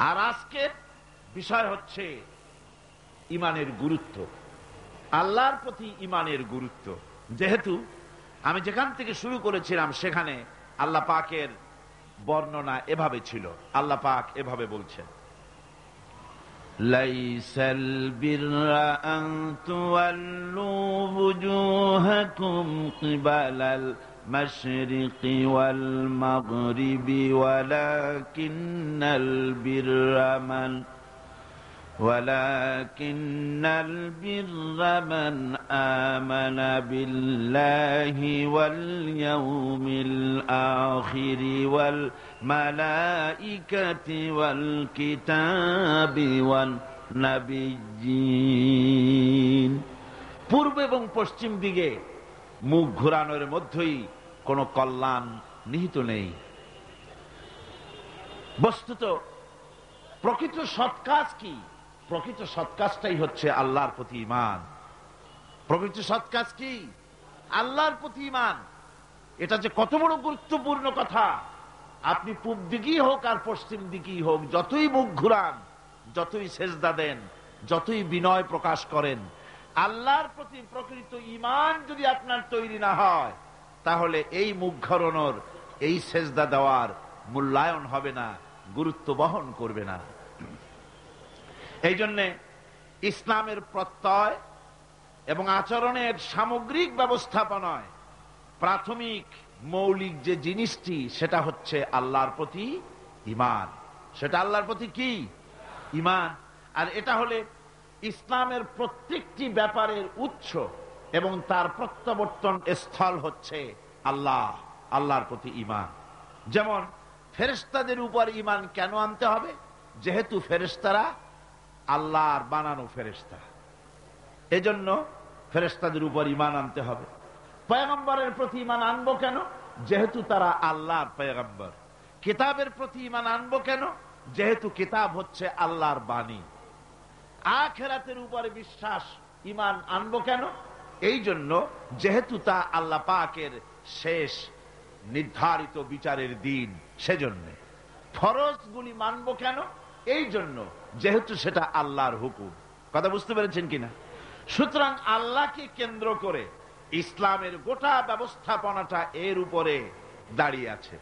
আর আজকের বিষয় হচ্ছে ইমানের গুরুত্ব, আল্লাহর প্রতি ইমানের গুরুত্ব। যেহেতু আমি যেখান থেকে শুরু করেছিলাম সেখানে আল্লাহ পাকের বর্ণনা এভাবে ছিল। আল্লাহ পাক এভাবে বলছেন, লাইসাল বিররা আন তুওয়াল্লু ওয়ুজুহাকুম কিবালাল মাশরিকি ওয়াল মাগরিবি ওয়ালাকিন্নাল বিররা মান আমানা বিল্লাহি ওয়াল ইয়াউমিল আখিরি ওয়াল মালাইকাতি ওয়াল কিতাবি ওয়ান নাবিয়্যিন। পূর্ব এবং পশ্চিম দিকে মুখ ঘুরানোর মধ্যেই কোনো কল্যাণ নিহিত নেই। বস্তুত প্রকৃত সৎ কাজ কি? প্রকৃত সৎ কাজটাই হচ্ছে আল্লাহর প্রতি ঈমান। প্রকৃত সৎ কাজ কি? আল্লাহর প্রতি ঈমান। এটা যে কত বড় গুরুত্বপূর্ণ কথা! আপনি পূব দিকেই হোক আর পশ্চিম দিকেই হোক, যতই মুখ ঘুরান, যতই সেজদা দেন, যতই বিনয় প্রকাশ করেন, আল্লাহর প্রতি প্রকৃত ঈমান যদি আপনার তৈরি না হয়, তাহলে এই মুখ ঘোরানোর, এই সেজদা দেওয়ার মূল্যায়ন হবে না, গুরুত্ব বহন করবে না। এই জন্যে ইসলামের প্রত্যয় এবং আচরণের সামগ্রিক ব্যবস্থাপনায় প্রাথমিক মৌলিক যে জিনিসটি, সেটা হচ্ছে আল্লাহর প্রতি ঈমান। সেটা আল্লাহর প্রতি কি? ঈমান। আর এটা হলে ইসলামের প্রত্যেকটি ব্যাপারের উৎস এবং তার প্রত্যাবর্তন স্থল হচ্ছে আল্লাহ, আল্লাহর প্রতি ঈমান। যেমন ফেরেশতাদের উপর ঈমান কেন আনতে হবে? যেহেতু ফেরেশতারা আল্লাহর বানানো ফেরেশতা, এজন্য ফেরেশতাদের উপর ঈমান আনতে হবে। পয়গম্বরের প্রতি ঈমান আনবো কেন? যেহেতু তারা আল্লাহর পয়গম্বর। কিতাবের প্রতি ঈমান আনবো কেন? যেহেতু কিতাব হচ্ছে আল্লাহর বাণী। আখিরাতের উপরে বিশ্বাস, ঈমান আনবো কেন? এই জন্য যেহেতু তা আল্লাহ পাকের শেষ নির্ধারিত বিচারের দিন, সেজন্য। ফরজগুলি মানবো কেন? এই জন্য যেহেতু সেটা আল্লাহর হুকুম। কথা বুঝতে পেরেছেন কিনা? সুতরাং আল্লাহকে কেন্দ্র করে ইসলামের গোটা ব্যবস্থাপনাটা এর উপরে দাঁড়িয়ে আছে।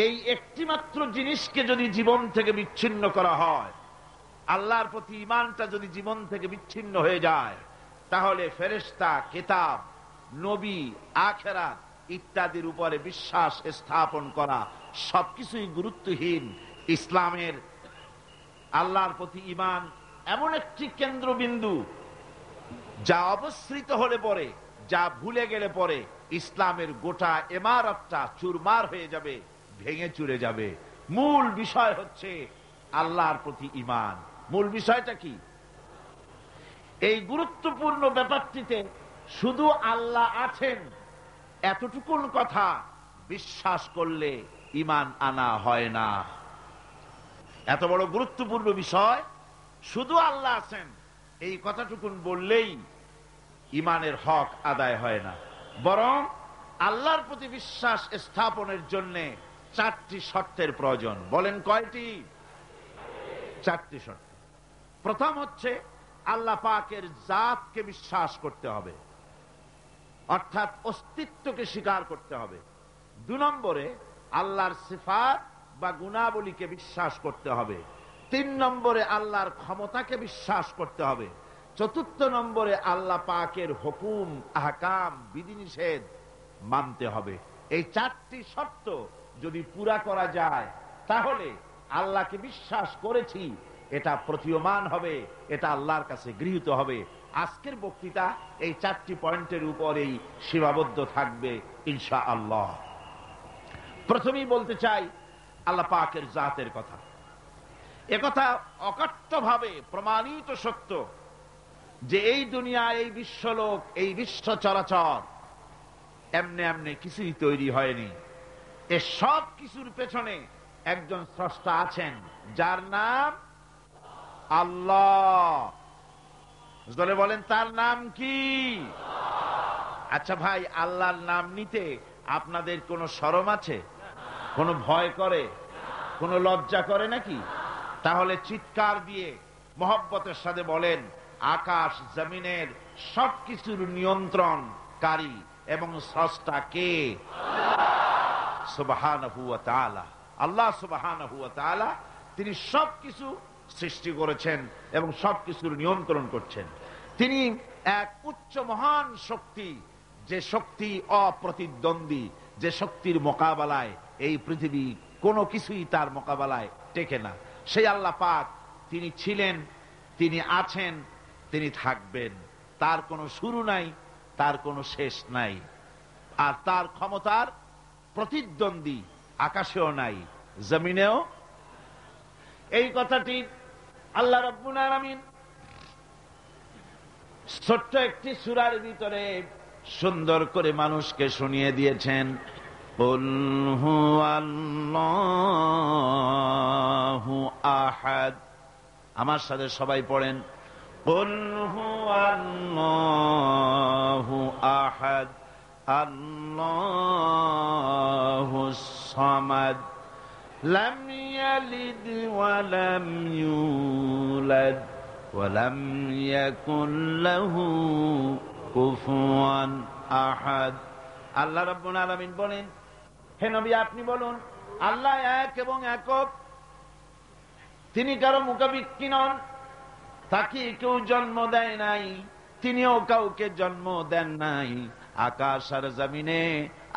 এই একটিমাত্র জিনিসকে যদি জীবন থেকে বিচ্ছিন্ন করা হয়, আল্লাহর প্রতি ঈমানটা যদি জীবন থেকে বিচ্ছিন্ন হয়ে যায়, তাহলে ফেরেশতা, কিতাব, নবী, আখিরাত ইত্যাদির উপরে বিশ্বাস স্থাপন করা সবকিছুই গুরুত্বহীন। ইসলামের আল্লাহর প্রতি ঈমান এমন একটি কেন্দ্রবিন্দু, যা অবসৃত হলে পরে, যা ভুলে গেলে পরে ইসলামের গোটা ইমারতটা চুরমার হয়ে যাবে, ভেঙে চুরে যাবে। মূল বিষয় হচ্ছে আল্লাহর প্রতি ঈমান। মূল বিষয়টা কি? এই গুরুত্বপূর্ণ ব্যাপারটিতে শুধু আল্লাহ আছেন এতটুকুন কথা বিশ্বাস করলে ঈমান আনা হয় না। এত বড় গুরুত্বপূর্ণ বিষয়, শুধু আল্লাহ আছেন এই কথাটুকুন বললেই ঈমানের হক আদায় হয় না। বরং আল্লাহর প্রতি বিশ্বাস স্থাপনের জন্য চারটি শর্তের প্রয়োজন। বলেন কয়টি? চারটি শর্ত। প্রথম হচ্ছে আল্লাহ পাকের জাতকে বিশ্বাস করতে হবে, অর্থাৎ অস্তিত্বকে স্বীকার করতে হবে। 2 নম্বরে আল্লাহর সিফাত বা গুণাবলীকে বিশ্বাস করতে হবে। 3 নম্বরে আল্লাহর ক্ষমতাকে বিশ্বাস করতে হবে। 4 নম্বরে আল্লাহ পাকের হুকুম, আহকাম, বিধিনিষেধ মানতে হবে। এই 4টি শর্ত যদি পুরা করা যায়, তাহলে আল্লাহকে বিশ্বাস করেছি এটা প্রতীয়মান হবে, এটা আল্লাহর কাছে গৃহীত হবে। আজকের বক্তৃতা এই 4টি পয়েন্টের উপরেই সীমাবদ্ধ থাকবে ইনশাআল্লাহ। প্রথমেই বলতে চাই আল্লাহ পাকের জাতের কথা। একথা অকাট্যভাবে প্রমাণিত সত্য যে এই দুনিয়া, এই বিশ্বলোক, এই বিশ্ব চরাচর এমনি এমনি কিছুই তৈরি হয়নি। এ সব কিছুর পেছনে একজন স্রষ্টা আছেন, যার নাম আল্লাহ। জোরে বলেন, তার নাম কি? আচ্ছা ভাই, আল্লাহর নাম নিতে আপনাদের কোনো শরম আছে? কোনো ভয় করে? কোনো লজ্জা করে নাকি? তাহলে চিৎকার দিয়ে মহব্বতের সাথে বলেন, আকাশ জমিনের সবকিছুর নিয়ন্ত্রণকারী এবং স্রষ্টা কে? সুবহানাহু ওয়া তাআলা। আল্লাহ সুবহানাহু ওয়া তাআলা তিনি সবকিছু সৃষ্টি করেছেন এবং সবকিছুর নিয়ন্ত্রণ করছেন। তিনি এক উচ্চ মহান শক্তি, যে শক্তি অপ্রতিদ্বন্দ্বী, যে শক্তির মোকাবেলায় এই পৃথিবী কোনো কিছুই তার মোকাবেলায় টেকে না। সেই আল্লাহ পাক তিনি ছিলেন, তিনি আছেন, তিনি থাকবেন। তার কোনো শুরু নাই, তার কোনো শেষ নাই। আর তার ক্ষমতার প্রতিদ্বন্দ্বী আকাশেও নাই, জমিনেও। এই কথাটি আল্লাহ রাব্বুল আলামিন ছোট্ট একটি সূরার ভিতরে সুন্দর করে মানুষকে শুনিয়ে দিয়েছেন। কুল হুয়াল্লাহু আহাদ। আমার সাথে সবাই পড়েন, কুল হুয়াল্লাহু আহাদ আল্লাহুস সামাদ লাম ইয়ালিদ ওয়া লাম ইউলাদ ওয়া লাম ইয়াকুল লাহু কুফুয়ান আহাদ। আল্লাহ রাব্বুল আলামিন বলেন, হে নবী আপনি বলুন, আল্লাহ এক এবং একক, তিনি কারো মুখাপেক্ষী নন, তাকে কেউ জন্ম দেয় নাই, তিনিও কাউকে জন্ম দেন নাই। আকাশ আর জমিনে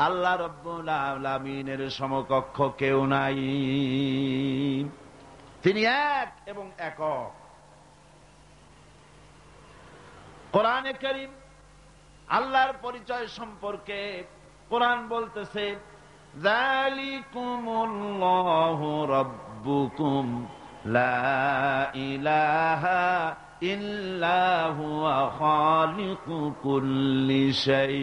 আল্লাহ রাব্বুল আলামিনের সমকক্ষ কেউ নাই। তিনি এক এবং একক। কোরআনে কারীম আল্লাহর পরিচয় সম্পর্কে কোরআন বলতেছে, যালিকুমুল্লাহু রাব্বুকুম লা ইলাহা ইল্লা হুয়া খালিকু কুল্লি শাই।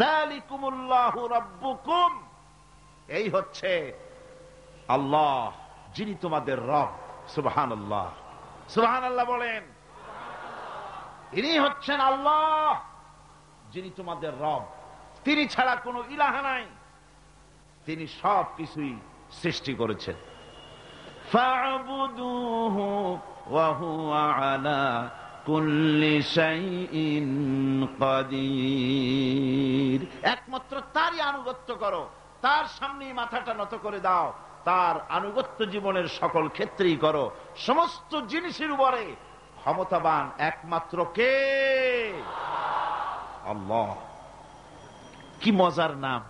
যালিকুমুল্লাহু রাব্বুকুম, এই হচ্ছে আল্লাহ, যিনি তোমাদের রব। সুবহানাল্লাহ, সুবহানাল্লাহ বলেন। ইনি হচ্ছেন আল্লাহ, যিনি তোমাদের রব। তিনি ছাড়া কোনো ইলাহ নাই, তিনি সব কিছুই সৃষ্টি করেছেন। ফা'বুদুহু ওয়া হুয়া আলা কুল্লি শাইইন কাদির। একমাত্র তারই আনুগত্য করো, তার সামনেই মাথাটা নত করে দাও, তার আনুগত্য জীবনের সকল ক্ষেত্রেই করো। সমস্ত জিনিসের উপরে ক্ষমতাবান একমাত্র কে? আল্লাহ। কি মজার নাম,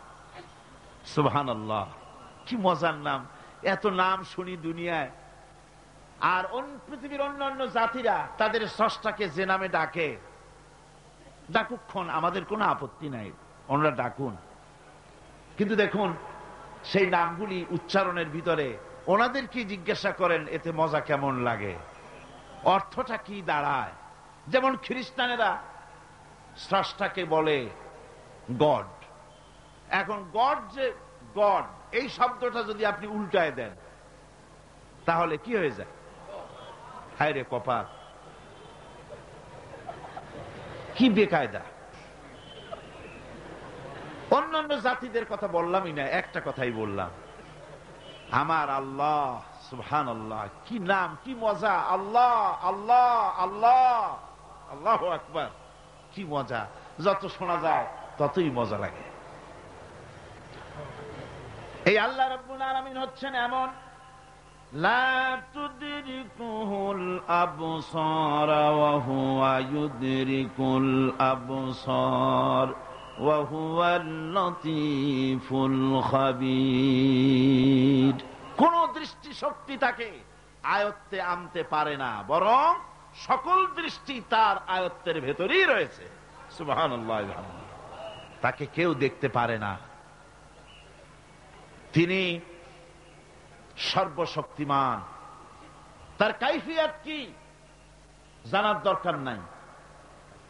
সুবহানাল্লাহ, কি মজার নাম। এত নাম শুনি দুনিয়ায়, আর পৃথিবীর অন্যান্য জাতিরা তাদের স্রষ্টাকে যে নামে ডাকে, ডাকুক্ষণ, আমাদের কোনো আপত্তি নাই, ওনারা ডাকুন। কিন্তু দেখুন, সেই নামগুলি উচ্চারণের ভিতরে ওনাদেরকে জিজ্ঞাসা করেন এতে মজা কেমন লাগে, অর্থটা কি দাঁড়ায়। যেমন খ্রিস্টানেরা স্রষ্টাকে বলে গড। এখন গড, যে গড এই শব্দটা যদি আপনি উল্টায় দেন তাহলে কি হয়ে যায়? হায় রে কপাল, কি বেকায়দা। অন্যান্য জাতিদের কথা বললামই না, একটা কথাই বললাম। আমার আল্লাহ, সুবহানাল্লাহ, কি নাম, কি মজা। আল্লাহ আল্লাহ আল্লাহ, আল্লাহু আকবার, কি মজা। যত শোনা যায় ততই মজা লাগে। এই আল্লাহ রাব্বুল আলামিন হচ্ছেন এমন, লা তুদরিকুহুল আবসার ওয়া হুয়া ইউদরিকুল আবসার ওয়া হুয়াল লাতীফুল খাবীর। কোন দৃষ্টি শক্তি তাকে আয়ত্তে আনতে পারে না, বরং সকল দৃষ্টি তার আয়ত্তের ভেতরেই রয়েছে। সুবহানাল্লাহ, তাকে কেউ দেখতে পারে না। তিনি সর্বশক্তিমান। তার কাইফিয়াত কি জানার দরকার নাই।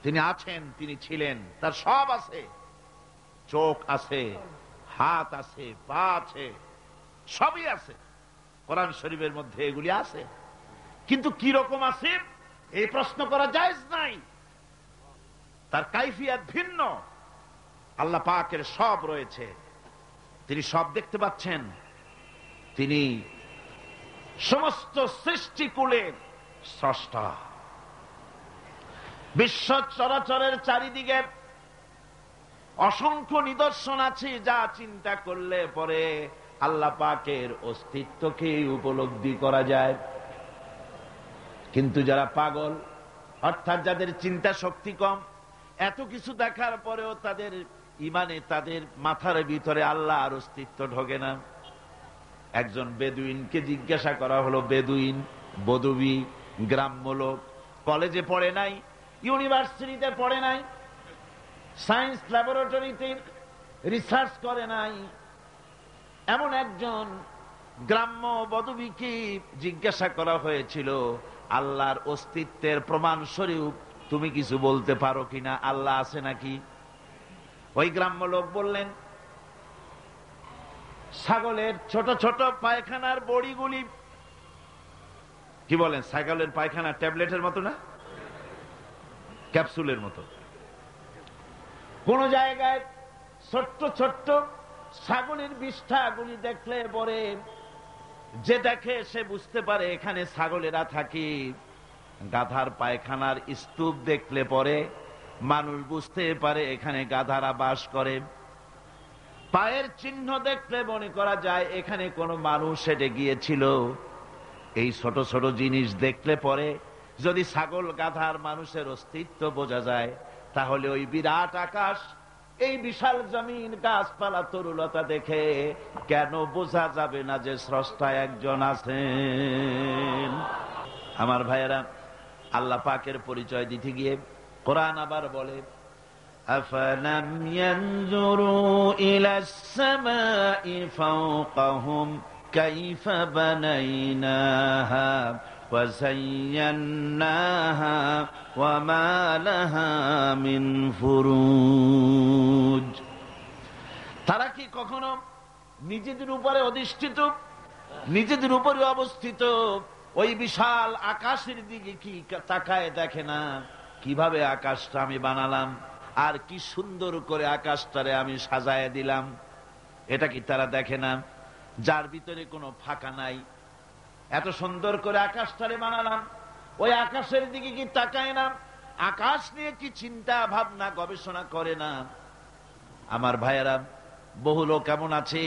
তিনি আছেন, তিনি ছিলেন, তার সব আছে। চোখ আছে, হাত আছে, পা আছে, সবই আছে। কোরআন শরীফের মধ্যে এগুলি আছে। কিন্তু কি রকম আছে এই প্রশ্ন করা জায়েজ নাই। তার কাইফিয়াত ভিন্ন। আল্লাহ পাকের সব রয়েছে, তিনি সব দেখতে পাচ্ছেন, তিনি সমস্ত সৃষ্টিকুলের স্রষ্টা। বিশ্ব চরাচরের চারিদিকে অসংখ্য নিদর্শন আছে, যা চিন্তা করলে পরে আল্লাহ পাকের অস্তিত্বকে উপলব্ধি করা যায়। কিন্তু যারা পাগল, অর্থাৎ যাদের চিন্তা শক্তি কম, এত কিছু দেখার পরেও তাদের ইমানে, তাদের মাথার ভিতরে আল্লাহর অস্তিত্ব ঢোকে না। একজন বেদুইনকে জিজ্ঞাসা করা হলো, বেদুইন, বদবি, গ্রাম্য লোক, কলেজে পড়ে নাই, ইউনিভার্সিটিতে পড়ে নাই, সায়েন্স ল্যাবরেটরিতে রিসার্চ করে নাই, এমন একজন গ্রাম্য বদবিকে জিজ্ঞাসা করা হয়েছিল, আল্লাহর অস্তিত্বের প্রমাণ স্বরূপ তুমি কিছু বলতে পারো কিনা, আল্লাহ আছে নাকি? ওই গ্রাম্য লোক বললেন, ছাগলের ছোট ছোট পায়খানার বড়িগুলি, কি বলেন, ছাগলের পায়খানা ট্যাবলেটের মতো না, ক্যাপসুলের মতো, কোন জায়গায় ছোট্ট ছোট্ট ছাগলের বিষ্ঠাগুলি দেখলে পরে যে দেখে সে বুঝতে পারে এখানে ছাগলেরা থাকে। গাধার পায়খানার স্তূপ দেখলে পরে মানুষ বুঝতে পারে এখানে গাধারা বাস করে। পায়ের চিহ্ন দেখলে মনে করা যায় এখানে কোনো মানুষ হেঁটে গিয়েছিল। এই ছোট ছোট জিনিস দেখলে পরে যদি ছাগল, গাধার, মানুষের অস্তিত্ব বোঝা যায়, তাহলে ওই বিরাট আকাশ, এই বিশাল জমিন, গাছপালা, তরুলতা দেখে কেন বোঝা যাবে না যে স্রষ্টা একজন আছেন? আমার ভাইয়েরা, আল্লাহ পাকের পরিচয় দিতে গিয়ে কোরআন আবার বলে, আফালাম ইয়ানজুরু ইলাস সামাই ফাওকাহুম কাইফা বানাইনাহা ওয়া যায়্যানাহা ওয়া মা লাহা মিন ফুরুজ। তারা কি কখনো নিজেদের উপরে অধিষ্ঠিত, নিজেদের উপরে অবস্থিত ওই বিশাল আকাশের দিকে কি তাকায় দেখে না? কিভাবে আকাশটা আমি বানালাম, আর কি সুন্দর করে আকাশটারে আমি সাজায় দিলাম, এটা কি তারা দেখে না? যার ভিতরে কোনো ফাঁকা নাই, এত সুন্দর করে আকাশটারে বানালাম, ওই আকাশের দিকে কি তাকায় না? আকাশ নিয়ে কি চিন্তা ভাবনা, গবেষণা করে না? আমার ভাইয়েরা, বহু লোক এমন আছে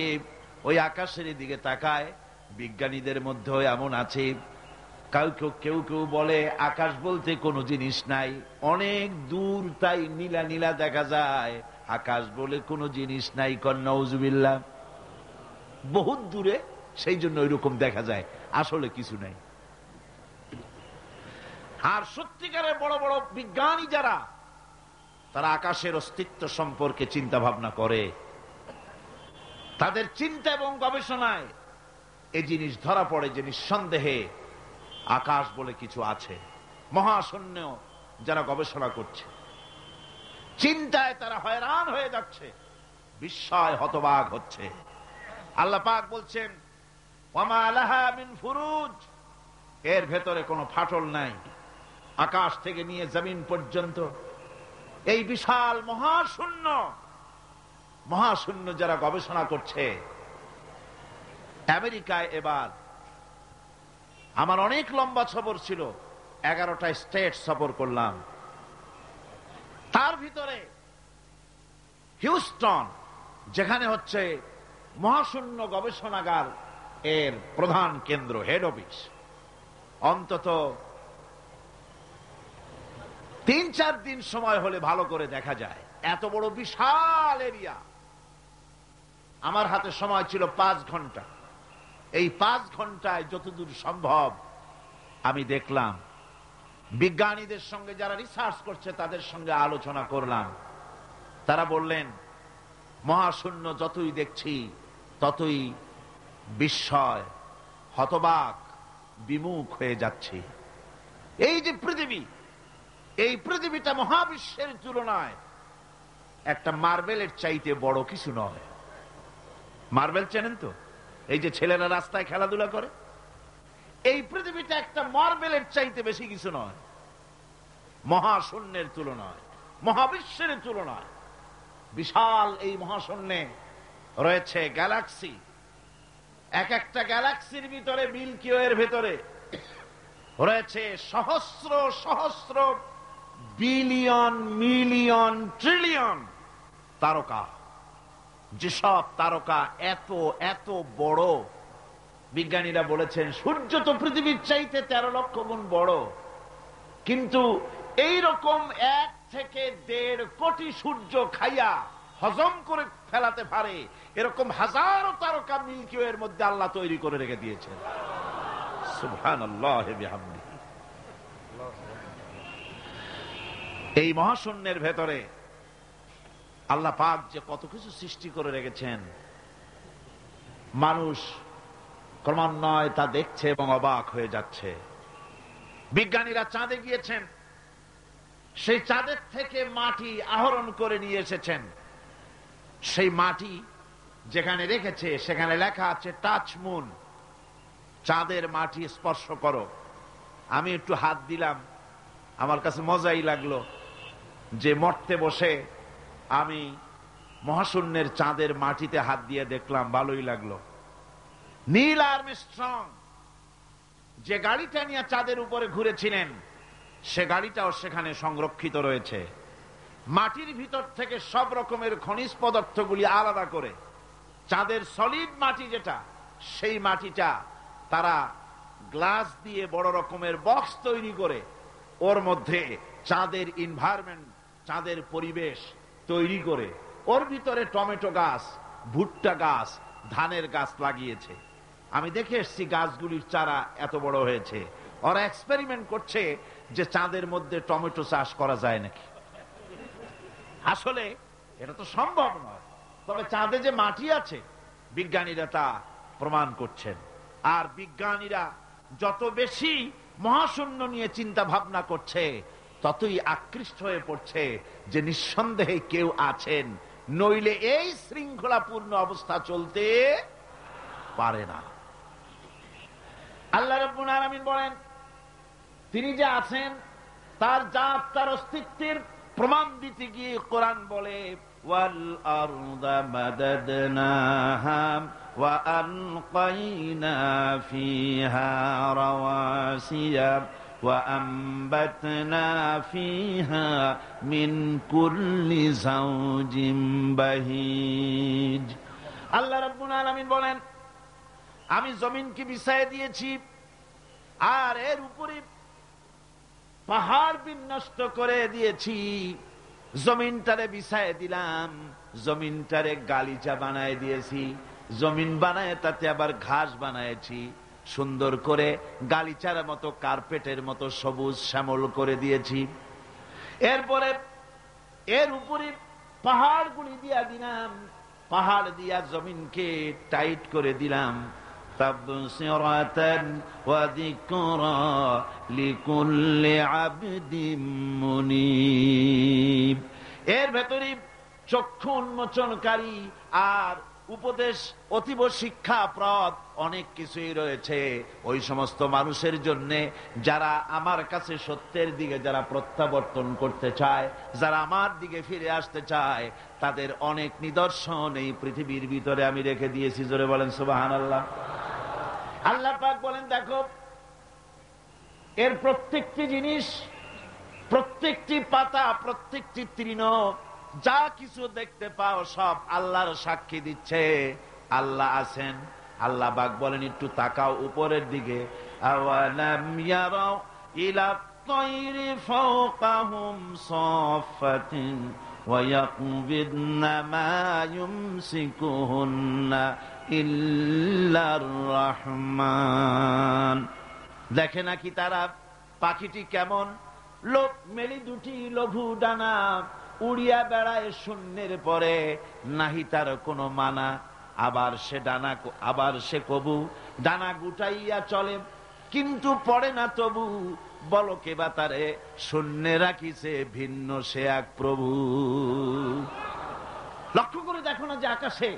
ওই আকাশের দিকে তাকায়। বিজ্ঞানীদের মধ্যেও এমন আছে, কেউ কেউ বলে আকাশ বলতে কোনো জিনিস নাই, অনেক দূর, তাই নীলা নীলা দেখা যায়, আকাশ বলে কোনো জিনিস নাই। নাউজুবিল্লাহ, বহুত দূরে, সেই জন্য ওইরকম দেখা যায়, আসলে কিছু নাই। আর সত্যিকারের বড় বড় বিজ্ঞানী যারা, তারা আকাশের অস্তিত্ব সম্পর্কে চিন্তা ভাবনা করে, তাদের চিন্তা এবং গবেষণায় এই জিনিস ধরা পড়ে যে নিঃসন্দেহে আকাশ বলে কিছু আছে। মহাশূন্য যারা গবেষণা করছে, চিন্তায় তারা হয়রান হয়ে যাচ্ছে, বিস্ময় হতবাক হচ্ছে। আল্লাহ পাক বলছেন, ওয়ামা লাহা মিন ফুরুজ, এর ভেতরে কোনো ফাটল নাই। আকাশ থেকে নিয়ে জমিন পর্যন্ত এই বিশাল মহাশূন্য, মহাশূন্য যারা গবেষণা করছে। আমেরিকায় এবার আমার অনেক লম্বা সফর ছিল, 11টা স্টেট সফর করলাম। তার ভিতরে হিউস্টন, যেখানে হচ্ছে মহাশূন্য গবেষণাগার এর প্রধান কেন্দ্র, হেড অফিস, অন্তত 3-4 দিন সময় হলে ভালো করে দেখা যায়। এত বড় বিশাল এরিয়া। আমার হাতে সময় ছিল 5 ঘন্টা। এই 5 ঘন্টায় যতদূর সম্ভব আমি দেখলাম, বিজ্ঞানীদের সঙ্গে যারা রিসার্চ করছে তাদের সঙ্গে আলোচনা করলাম। তারা বললেন, মহাশূন্য যতই দেখছি ততই বিস্ময়, হতবাক, বিমুখ হয়ে যাচ্ছে। এই যে পৃথিবী, এই পৃথিবীটা মহাবিশ্বের তুলনায় একটা মার্বেলের চাইতে বড় কিছু নয়। মার্বেল চেনেন তো, এই যে ছেলেরা রাস্তায় খেলাধুলা করে, এই পৃথিবীটা একটা মার্বেলের চাইতে বেশি কিছু নয়। মহাশূন্যের তুলনায়, মহাবিশ্বের তুলনায় বিশাল এই মহাশূন্যে রয়েছে গ্যালাক্সি, এক একটা গ্যালাক্সির ভিতরে, মিল্কি ওয়ের ভেতরে রয়েছে সহস্র সহস্র বিলিয়ন মিলিয়ন ট্রিলিয়ন তারকা। যেসব তারকা এত এত বড়, বিজ্ঞানীরা বলেছেন সূর্য তো পৃথিবীর চাইতে 13 লক্ষ গুণ বড়, কিন্তু এই রকম 1 থেকে 1.5 কোটি সূর্য খাইয়া হজম করে ফেলাতে পারে এরকম হাজারো তারকা মিল্কি ওয়ের মধ্যে আল্লাহ তৈরি করে রেখে দিয়েছেন। সুবহানাল্লাহ বিহামদিহি। এই মহাশূন্যের ভেতরে আল্লাহ পাক যে কত কিছু সৃষ্টি করে রেখেছেন, মানুষ ক্রমান্বয়ে তা দেখছে এবং অবাক হয়ে যাচ্ছে। বিজ্ঞানীরা চাঁদে গিয়েছেন, সেই চাঁদের থেকে মাটি আহরণ করে নিয়ে এসেছেন। সেই মাটি যেখানে রেখেছে সেখানে লেখা আছে টাচ মুন, চাঁদের মাটি স্পর্শ করো। আমি একটু হাত দিলাম, আমার কাছে মজাই লাগলো যে মরতে বসে আমি মহাশূন্যের চাঁদের মাটিতে হাত দিয়ে দেখলাম, ভালোই লাগলো। নীল আর্মস্ট্রং যে গাড়িটা নিয়ে চাঁদের উপরে ঘুরেছিলেন, সে গাড়িটাও সেখানে সংরক্ষিত রয়েছে। মাটির ভিতর থেকে সব রকমের খনিজ পদার্থগুলি আলাদা করে চাঁদের সলিড মাটি যেটা, সেই মাটিটা তারা গ্লাস দিয়ে বড় রকমের বক্স তৈরি করে ওর মধ্যে চাঁদের এনভায়রনমেন্ট, চাঁদের পরিবেশ তৈরি করে ওর ভিতরে টমেটো গাছ, ভুট্টা গাছ, ধানের গাছ লাগিয়েছে। আমি দেখে এসেছি গাছগুলির চারা এত বড় হয়েছে। ওরা এক্সপেরিমেন্ট করছে যে চাঁদের মধ্যে টমেটো চাষ করা যায় নাকি। আসলে এটা তো সম্ভব নয়, তবে চাঁদে যে মাটি আছে বিজ্ঞানীরা তা প্রমাণ করছেন। আর বিজ্ঞানীরা যত বেশি মহাশূন্য নিয়ে চিন্তা ভাবনা করছে, ততই আকৃষ্ট হয়ে পড়ছে যে নিঃসন্দেহে কেউ আছেন, নইলে এই শৃঙ্খলাপূর্ণ অবস্থা চলতে পারে না। আল্লাহ রাব্বুল আলামিন বলেন, তিনি যে আছেন তার জাত, তার অস্তিত্বের প্রমাণ দিতে গিয়ে কোরআন বলে ওয়াল আরদা মাদাদনাহা ওয়া আলকাইনা ফিহা রাওয়াসিয়া ওয়া আমবাতনা ফিহা মিন কুল্লি যাওজিন বাহিজ। আল্লাহ রাব্বুল আলামিন বলেন, আমি জমিনকে বিছায় দিয়েছি আর এর উপরে পাহাড় বিন্যস্ত করে দিয়েছি। জমিনটারে বিছায় দিলাম, জমিনটারে গালিচা বানায় দিয়েছি, জমিন বানায় তাতে আবার ঘাস বানায়েছি, সুন্দর করে গালিচার মতো কার্পেটের মতো সবুজ শ্যামল করে দিয়েছি। এরপরে এর উপরে পাহাড়গুলি দিয়া দিলাম, পাহাড় দিয়া জমিনকে টাইট করে দিলাম। তাবসিরাতান ওয়া যিকরা লিকুল্লি আবদিন মুনীব। এর ভেতরে চক্ষু উন্মোচনকারী আর উপদেশ অতীব শিক্ষাপ্রদ অনেক কিছুই রয়েছে ওই সমস্ত মানুষের জন্য যারা আমার কাছে সত্যের দিকে যারা প্রত্যাবর্তন করতে চায়, যারা আমার দিকে ফিরে আসতে চায়, তাদের অনেক নিদর্শন এই পৃথিবীর ভিতরে আমি রেখে দিয়েছি। জোরে বলেন সুবহানাল্লাহ। আল্লাহ পাক বলেন, দেখো এর প্রত্যেকটি জিনিস, প্রত্যেকটি পাতা, প্রত্যেকটি তৃণ, যা কিছু দেখতে পাও সব আল্লাহর সাক্ষী দিচ্ছে আল্লাহ আছেন। আল্লাহ পাক বলেন, একটু তাকাও উপরের দিকে। আওয়ালাম ইয়ারাউ ইলা তায়রি ফাওকাহুম সাফাতিন ওয়া ইয়াকবিদনা মা ইউমসিকুহুন্না ইল্লার রহমান। দেখে নাকি তারা পাখিটি কেমন, লোক মেলি দুটি লঘু ডানা উড়িয়া বেড়ায় শূন্যের পরে, নাহি তার কোনো মানা। আবার সে ডানা, আবার সে কবু ডানা গুটাইয়া চলে, কিন্তু পড়ে না তবু। বলো কে বা তারে শূন্যে রাখিছে ভিন্ন সে এক প্রভু। লক্ষ্য করে দেখো না যে আকাশে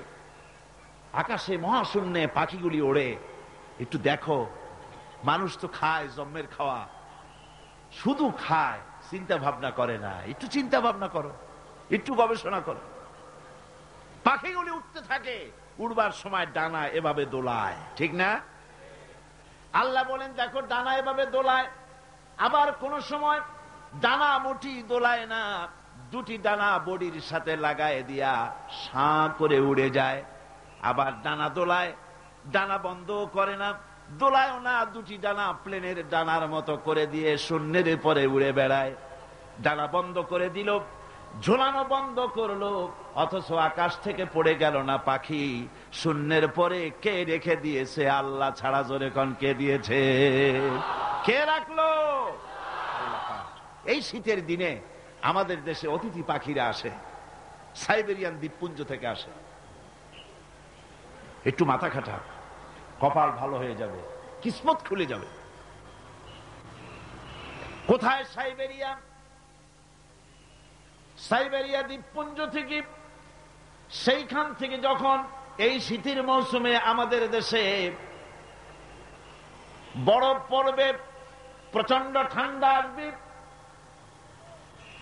আকাশে মহাশূন্যে পাখিগুলি ওড়ে। একটু দেখো, মানুষ তো খায় জন্মের খাওয়া, শুধু খায়, চিন্তা ভাবনা করে না। একটু চিন্তা ভাবনা করো, একটু গবেষণা করো। পাখিগুলি উঠতে থাকে, উড়বার সময় ডানা এভাবে দোলায়, ঠিক না? আল্লাহ বলেন দেখো ডানা এভাবে দোলায়। আবার কোন সময় ডানা মুঠি দোলায় না, দুটি ডানা বডির সাথে লাগায় দিয়া সাঁ করে উড়ে যায়। আবার ডানা দোলায়, ডানা বন্ধ করে না, দোলায়ও না, দুটি ডানা প্লেনের ডানার মতো করে দিয়ে শূন্যের পরে উড়ে বেড়ায়। ডানা বন্ধ করে দিল, ঝোলানো বন্ধ করলো, অথচ আকাশ থেকে পড়ে গেল না পাখি। শূন্যের পরে কে রেখে দিয়েছে? আল্লাহ ছাড়া। জোরে কোন কে দিয়েছে? কে রাখলো? এই শীতের দিনে আমাদের দেশে অতিথি পাখিরা আসে, সাইবেরিয়ান দ্বীপপুঞ্জ থেকে আসে। একটু মাথা খাটা, কপাল ভালো হয়ে যাবে, কিসমত খুলে যাবে। কোথায়? সাইবেরিয়া। সাইবেরিয়া দ্বীপপুঞ্জ থেকে, সেইখান থেকে যখন এই শীতের মৌসুমে আমাদের দেশে বরফ পড়বে, প্রচন্ড ঠান্ডা আসবে,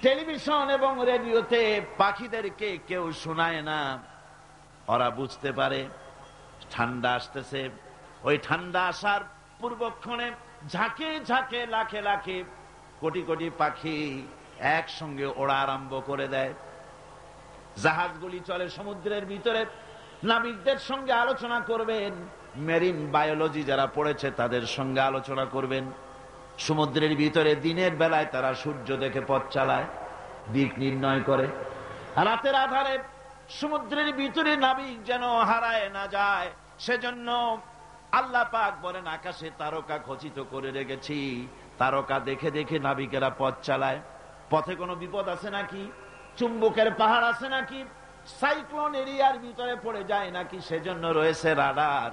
টেলিভিশন এবং রেডিওতে পাখিদেরকে কেউ শোনায় না। ওরা বুঝতে পারে ঠান্ডা আসতেছে। ওই ঠান্ডা আসার পূর্বক্ষণে ঝাঁকে ঝাঁকে, লাখে লাখে, কোটি কোটি পাখি একসঙ্গে ওড়া আরম্ভ করে দেয়। জাহাজগুলি চলে সমুদ্রের ভিতরে। নাবিকদের সঙ্গে আলোচনা করবেন, মেরিন বায়োলজি যারা পড়েছে তাদের সঙ্গে আলোচনা করবেন। সমুদ্রের ভিতরে দিনের বেলায় তারা সূর্য দেখে পথ চালায়, দিক নির্ণয় করে। রাতের আধারে সমুদ্রের ভিতরে নাবিক যেন হারায় না যায়, সেজন্য আল্লাহ পাক বলেন আকাশে তারকা খচিত করে রেখেছি। তারকা দেখে দেখে নাবিকেরা পথ চালায়। পথে কোনো বিপদ আছে নাকি? চুম্বকের পাহাড় আছে নাকি? সাইক্লোন এরিয়ার ভিতরে পড়ে যায় নাকি? সেজন্য রয়েছে রাডার।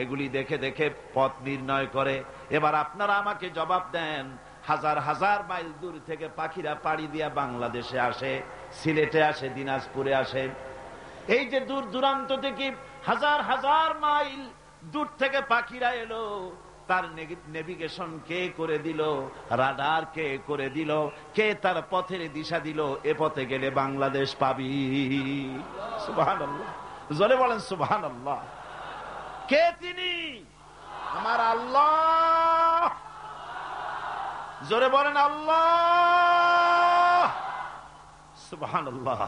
এগুলি দেখে দেখে পথ নির্ণয় করে। এবার আপনারা আমাকে জবাব দেন, হাজার হাজার মাইল দূর থেকে পাখিরা পাড়ি দিয়া বাংলাদেশে আসে, সিলেটে আসে, দিনাজপুরে আসে। এই যে দূর দূরান্ত থেকে হাজার হাজার মাইল দূর থেকে পাখিরা এলো, তার নেভিগেশন কে করে দিল? রাডার কে করে দিল? কে তার পথের দিশা দিল? এ পথে গেলে বাংলাদেশ পাবি। সুবহানাল্লাহ, জোরে বলেন সুবহানাল্লাহ। কে তিনি? আমার আল্লাহ। জোরে বলেন আল্লাহ। সুবহানাল্লাহ।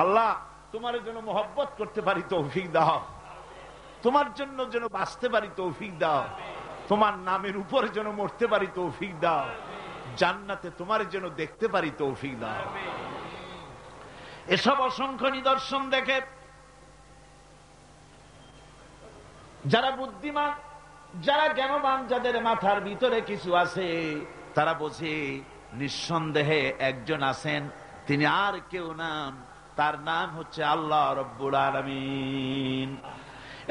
আল্লাহ তোমার জন্য মোহব্বত করতে পারি তৌফিক দাও, তোমার জন্য যেন বাঁচতে পারি তৌফিক দাও, তোমার নামের উপরে যেন মরতে পারি তৌফিক দাও, জান্নাতে তোমার যেন দেখতে পারি তৌফিক দাও। এসব অসংখ্য নিদর্শন দেখে যারা বুদ্ধিমান, যারা জ্ঞানবান, যাদের মাথার ভিতরে কিছু আছে, তারা বোঝে নিঃসন্দেহে একজন আছেন, তিনি আর কেউ নাম, তার নাম হচ্ছে আল্লাহ রব্বুল আলামিন।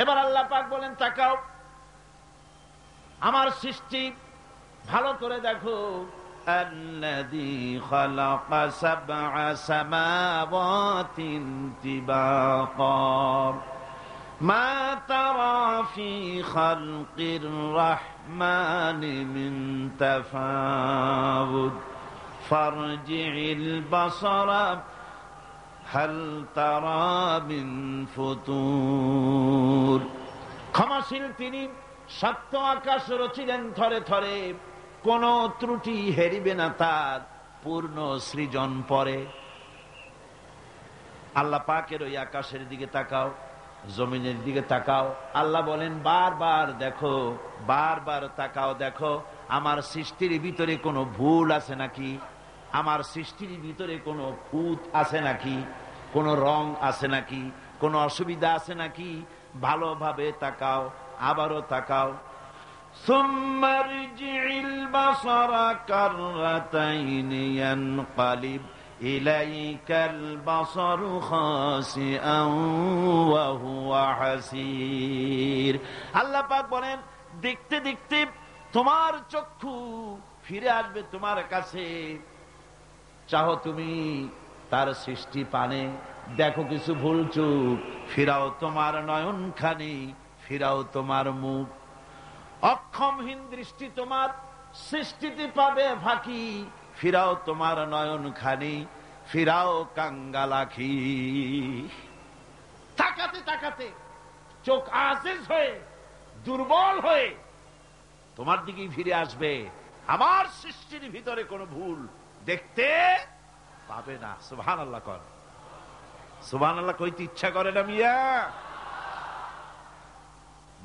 এবার আল্লাহ পাক বলেন তাকাও, আমার সৃষ্টি ভালো করে দেখো। আল্লাযী খালাকা সাবআ সামাওয়াতিন তিবাকা মা তারা ফি খালকির রাহমানি মিন তাফাউদ ফারজি'ল বাসারা হাল তারা মিন ফুতুর। ক্ষমাশীল তিনি, সপ্ত আকাশ রচিলেন থরে থরে, কোন ত্রুটি হেরিবে না তার পূর্ণ সৃজন পরে। আল্লাহ পাকের ওই আকাশের দিকে তাকাও, জমিনের দিকে তাকাও। আল্লাহ বলেন বারবার দেখো, বারবার তাকাও, দেখো আমার সৃষ্টির ভিতরে কোনো ভুল আছে নাকি, আমার সৃষ্টির ভিতরে কোনো খুঁত আছে নাকি, কোনো রং আছে নাকি, কোনো অসুবিধা আছে নাকি, ভালোভাবে তাকাও, আবারও তাকাও। সুম্মা রজি'ল বাসারা কাররাতাইনি ইয়ানকালিব ইলাইকাল বাসারু খাসিআন ওয়া হুয়া হাসির। আল্লাহ পাক বলেন দেখতে দেখতে তোমার চক্ষু ফিরে আসবে তোমার কাছে। চাহো তুমি তার সৃষ্টি পানে, দেখো কিছু ভুল চুক, ফিরাও তোমার নয়নখানি, ফিরাও তোমার মুখ। অক্ষমহীন দৃষ্টি তোমার সৃষ্টিতে পাবে ফাঁকি, ফিরাও তোমার নয়নখানি। ফিরাও কাঙ্গালাখি। তাকাতে তাকাতে চোখ আজেজ হয়ে, দুর্বল হয়ে তোমার দিকেই ফিরে আসবে। আমার সৃষ্টির ভিতরে কোনো ভুল দেখতে পাবে না। সুবহানাল্লাহ কর। সুবহানাল্লাহ কইতে ইচ্ছা করে না মিয়া?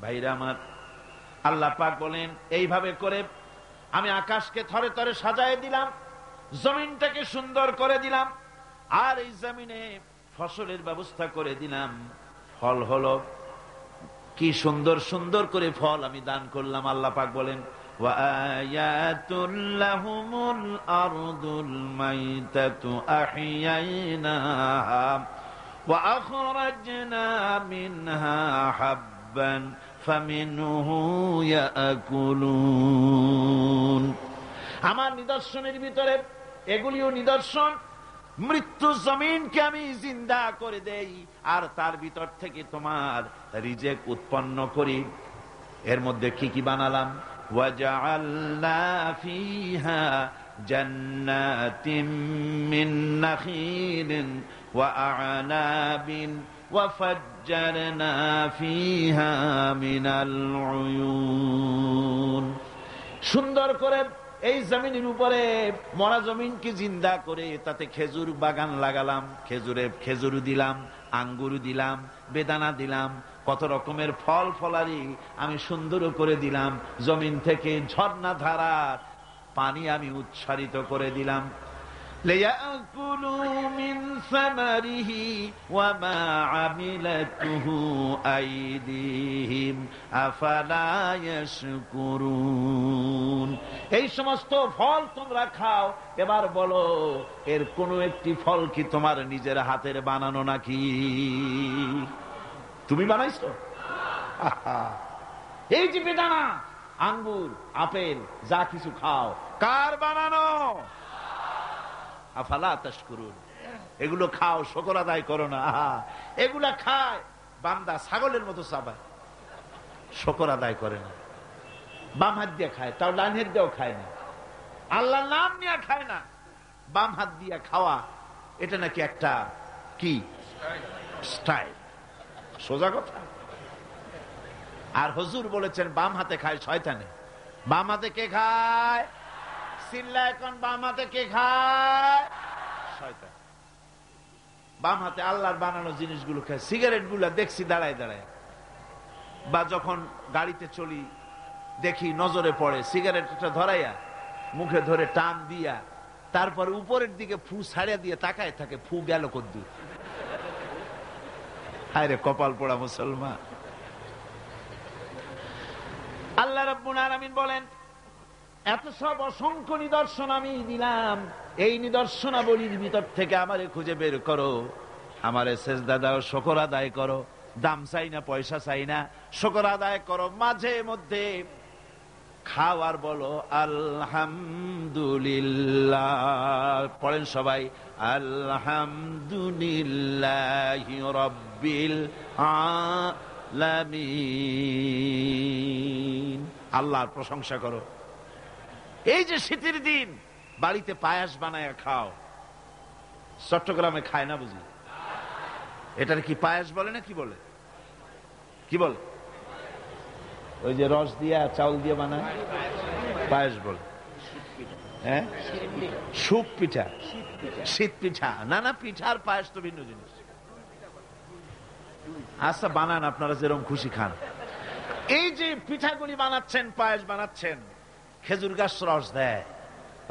ভাইরা আমার, আল্লাহ পাক বলেন এইভাবে করে আমি আকাশকে থরে থরে সাজায় দিলাম, জমিনটাকে সুন্দর করে দিলাম, আর এই জমিনে ফসলের ব্যবস্থা করে দিলাম। ফল হলো কি সুন্দর সুন্দর করে ফল আমি দান করলাম। আল্লাহ পাক বলেন ওয়াআয়াতুল লাহুমুল আরদুল মাইতাতু আহইয়াইনাহা ওয়া আখরাজনা মিনহা হাব্বান ফামিনহু ইয়াকুলুন। আমার নিদর্শনের ভিতরে এগুলিও নিদর্শন। মৃত্যু জমিনকে আমি জিন্দা করে দেই, আর তার ভিতর থেকে তোমার রিজেক উৎপন্ন করি। এর মধ্যে কি কি বানালাম? ওয়াজআলনা ফিহা জান্নাতিম মিন নাখিলিন ওয়া আ'নাবিন ওয়া ফাজ্জারনা ফিহা মিনাল উয়ুন। সুন্দর করে এই জমিনের উপরে মরা জমিনকে জিন্দা করে তাতে খেজুর বাগান লাগালাম। খেজুর দিলাম, আঙ্গুর দিলাম, বেদানা দিলাম, কত রকমের ফল ফলারি আমি সুন্দর করে দিলাম। জমিন থেকে ঝর্ণা ধারার পানি আমি উচ্ছারিত করে দিলাম। ليأكلوا من ثمره وما عملته أيديهم أفلا يشكرون। এই সমস্ত ফল তোমরা খাও। এবার বলো, এর কোনো একটি ফল কি তোমার নিজের হাতের বানানো নাকি? তুমি বানাইছো? এই যে বেদানা, আঙ্গুর, আপেল যা কিছু খাও, কার বানানো? আফালা তাশকুরুন। এগুলো খাও, শুকর আদায় করো না। এগুলা খায় বান্দা ছাগলের মতো চাবায়, শুকর আদায় করে না। বাম হাত দিয়ে খায়, তাও ডান হাত দিয়েও খায় না। আল্লাহর নাম নিয়ে খায় না। বাম হাত দিয়ে খাওয়া এটা নাকি একটা কি স্টাইল, সোজা কথা। আর হুজুর বলেছেন বাম হাতে খায় শয়তানে। বাম হাতে কে খায়? চিল্লা এখন, বাম হাতে কে খায়? শয়তান। বাম হাতে আল্লাহর বানানো জিনিসগুলো খায়। সিগারেট গুলা দেখছি দাঁড়ায় দাঁড়ায়, বা যখন গাড়িতে চলি দেখি নজরে পড়ে সিগারেটটা ধরাইয়া মুখে ধরে টান দিয়া তারপর উপরের দিকে ফু ছাড়িয়া দিয়ে তাকায় থাকে, ফু গেল কদ্দুর। আরে কপাল পোড়া মুসলমান। আল্লাহ রাব্বুল আলামিন বলেন এত সব অসংখ্য নিদর্শন আমি দিলাম, এই নিদর্শনাবলীর ভিতর থেকে আমারে খুঁজে বের করো, আমারে সেজদা দাও, শুকর আদায় করো। দাম চাই না, পয়সা চাই না, শুকর আদায় করো। মাঝে মধ্যে খাওয়ার বলো আলহামদুলিল্লাহ। পড়েন সবাই আলহামদুলিল্লাহি রাব্বিল আলামিন। আল্লাহর প্রশংসা করো। এই যে শীতের দিন বাড়িতে পায়াস বানায় খাও। চট্টগ্রামে খায় না বুঝি? এটার কি পায়াস বলে না কি বলে? কি বলে? ওই যে রস দিয়া চাউল দিয়ে বানায় পায়াস বলে। হ্যাঁ, সুপ পিঠা, শীত পিঠা। না না, পিঠা আর পায়াস তো ভিন্ন জিনিস। আচ্ছা বানান, আপনারা যেরকম খুশি খান। এই যে পিঠাগুলি বানাচ্ছেন, পায়েস বানাচ্ছেন, খেজুর গাছ রস দেয়।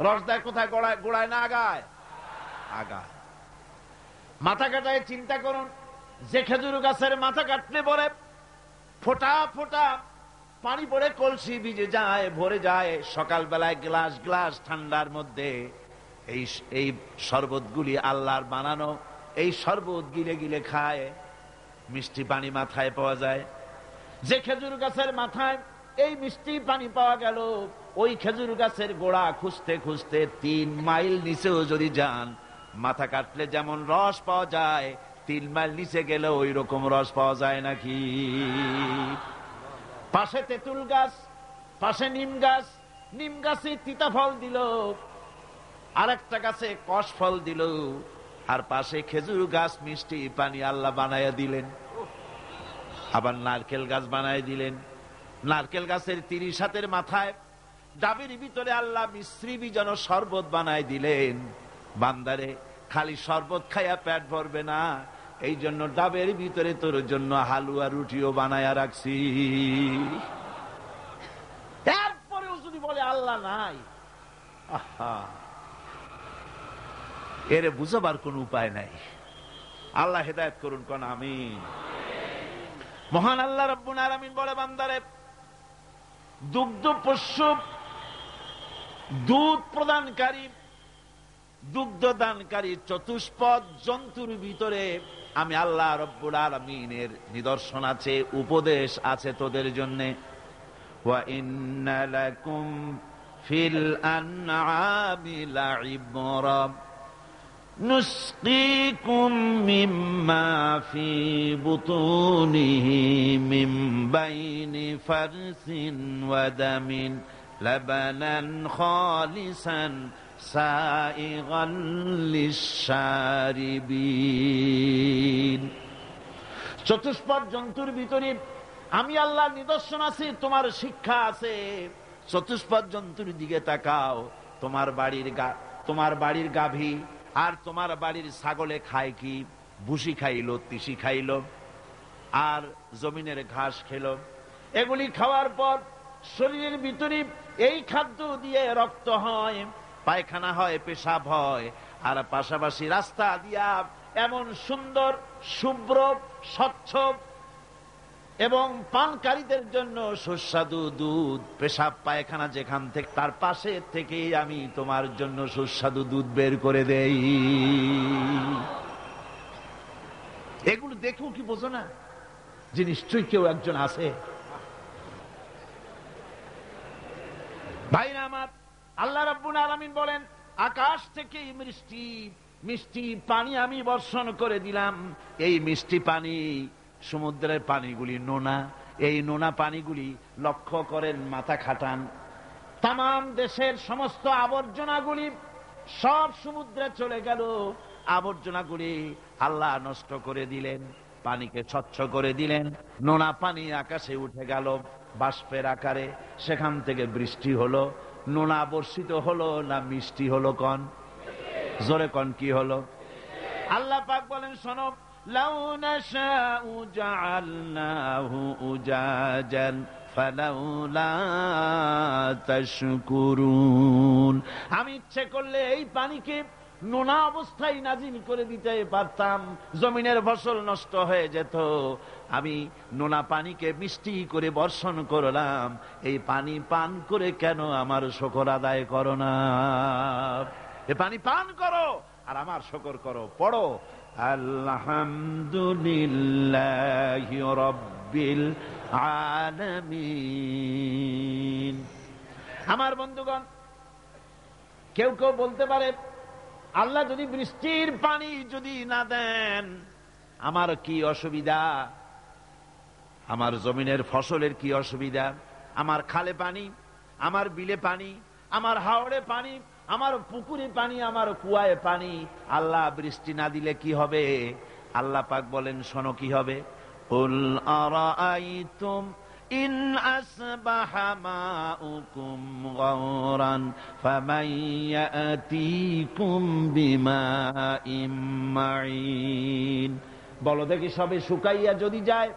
রস দেয় কোথায়? গোড়ায়। গোড়ায় না আগায়? আগায়। মাথা কাটায় চিন্তা করুন, যে খেজুর গাছের মাথা কাটলে পরে ফোঁটা ফোঁটা পানি পড়ে কলসি ভিজে যায়, ভরে যায়। সকাল বেলায় গ্লাস গ্লাস ঠান্ডার মধ্যে এই শরবতগুলি আল্লাহর বানানো। এই শরবত গিলে গিলে খায়, মিষ্টি পানি মাথায় পাওয়া যায়। যে খেজুর গাছের মাথায় এই মিষ্টি পানি পাওয়া গেল, ওই খেজুর গাছের গোড়া খুঁজতে খুঁজতে 3 মাইল নিচেও যদি যান, মাথা কাটলে যেমন রস পাওয়া যায়, 3 মাইল নিচে গেলে ওই রকম রস পাওয়া যায় নাকি? পাশে তেঁতুল গাছ, পাশে নিম গাছ। নিম গাছে তিতা ফল দিল, আরেকটা গাছে কষ ফল দিল। আর পাশে খেজুর গাছ মিষ্টি পানি আল্লাহ বানায়া দিলেন। আবার নারকেল গাছ বানায় দিলেন। নারকেল গাছের 30 হাতের মাথায় ডাবের ভিতরে আল্লাহ মিশ্রি যেন শরবত বানায় দিলেন। বান্দারে খালি শরবত খাইয়া পেট ভরবে না, এই জন্য ডাবের ভিতরে তোর জন্য হালুয়া রুটিও বানায়া রাখছি। এরপরেও যদি বলে আল্লাহ নাই, আহা, এর বুঝাবার কোন উপায় নাই। আল্লাহ হেদায়েত করুন কোন আমিন। মহান আল্লাহ রাব্বুল আলামিন বলে, বান্দারে দুগ্ধ পোষ্য, দুধ প্রদানকারী, দুগ্ধ দানকারী চতুষ্পদ জন্তুর ভিতরে আমি আল্লাহ রাব্বুল আলামিনের নিদর্শন আছে, উপদেশ আছে তোদের জন্য। ওয়া ইন্না লাকুম ফিল আনআমি লাইবরা নুসকিকুম মিম্মা ফি বুতুনিহি মিন বাইনি ফারসিন ওয়া দামিন লাবানান খালিসান সাইগান লিশশারিবিন। চতুষ্পদ জন্তুর ভিতরে আমি আল্লাহর নিদর্শন আছে, তোমার শিক্ষা আছে। চতুষ্পদ জন্তুর দিকে তাকাও। তোমার বাড়ির গাভী আর তোমার বাড়ির ছাগলে খায় কি? ভুসি খাইলো, তিসি খাইলো, আর জমিনের ঘাস খেলো। এগুলি খাওয়ার পর শরীরের ভিতরে এই খাদ্য দিয়ে রক্ত হয়, পায়খানা হয়, পেশাব হয়, আর পাশাপাশি রাস্তা দিয়া এমন সুন্দর শুভ্র স্বচ্ছ এবং পানকারীদের জন্য সুস্বাদু দুধ, পেশাব পায়খানা যেখান থেকে, তার পাশে থেকে আমি তোমার জন্য সুস্বাদু দুধ বের করে দেই। এগুলো দেখো কি বোঝো না যে নিশ্চয়ই কেউ একজন আছে? ভাইরা আমার, আল্লাহ রাব্বুল আলামিন বলেন, আকাশ থেকে মিষ্টি পানি আমি বর্ষণ করে দিলাম। এই মিষ্টি পানি, সমুদ্রের পানিগুলি নোনা, এই নোনা পানিগুলি লক্ষ্য করেন, মাথা খাটান, তামাম দেশের সমস্ত আবর্জনাগুলি সব সমুদ্রে চলে গেল। আবর্জনাগুলি আল্লাহ নষ্ট করে দিলেন, পানিকে স্বচ্ছ করে দিলেন। নোনা পানি আকাশে উঠে গেল বাষ্পের আকারে, সেখান থেকে বৃষ্টি হলো। নোনা বর্ষিত হলো না মিষ্টি হলো? কন জোরে কন, কি হলো? আল্লাহ পাক বলেন, শোনো, লাউ নাশাউ জাআলনাহু উজাজান ফালাউলা তাশকুরুন। আমি ইচ্ছে করলে এই পানিকে নোনা অবস্থায় নাজিল করে দিতে পারতাম, জমিনের ফসল নষ্ট হয়ে যেত। আমি নোনা পানিকে মিষ্টি করে বর্ষণ করলাম, এই পানি পান করে কেন আমার শুকর আদায় করো না? এ পানি পান করো আর আমার শুকর করো। পড়ো, আলহামদুলিল্লাহি রাব্বিল আলামিন। আমার বন্ধুগণ, কেউ কেউ বলতে পারে, আল্লাহ যদি বৃষ্টির পানি যদি না দেন আমার কি অসুবিধা? আমার জমিনের ফসলের কি অসুবিধা? আমার খালে পানি, আমার বিলে পানি, আমার হাওড়ে পানি, আমার পুকুরে পানি, আমার কুয়ায় পানি, আল্লাহ বৃষ্টি না দিলে কি হবে? আল্লাহ পাক বলেন, শোনো কি হবে। কুল আরাআইতুম ইন আসবাহা মাউকুম গাওরান ফামান ইয়াতিকুম বিমাইম মাইন। বলো দেখি, সবে শুকাইয়া যদি যায়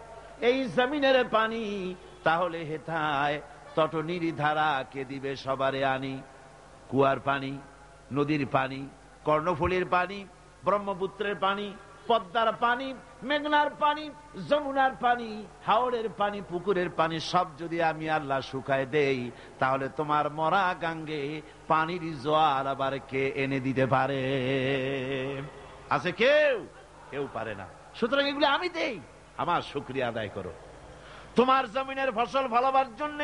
এই জমিনের পানি, তাহলে হেথায় তটনির ধারা কে দিবে? সবারে আনি। কুয়ার পানি, নদীর পানি, কর্ণফুলীর পানি, ব্রহ্মপুত্রের পানি, পদ্মার পানি, মেঘনার পানি, যমুনার পানি, হাওড়ের পানি, পুকুরের পানি সব যদি আমি আল্লাহ শুকায় দেই, তাহলে তোমার মরা গাঙ্গে পানির জোয়ার আবার কে এনে দিতে পারে? আছে কেউ? কেউ পারে না। সুতরাং এগুলো আমি দেই, আমার শুকরিয়া আদায় করো। তোমার জমিনের ফসল ফলাবার জন্য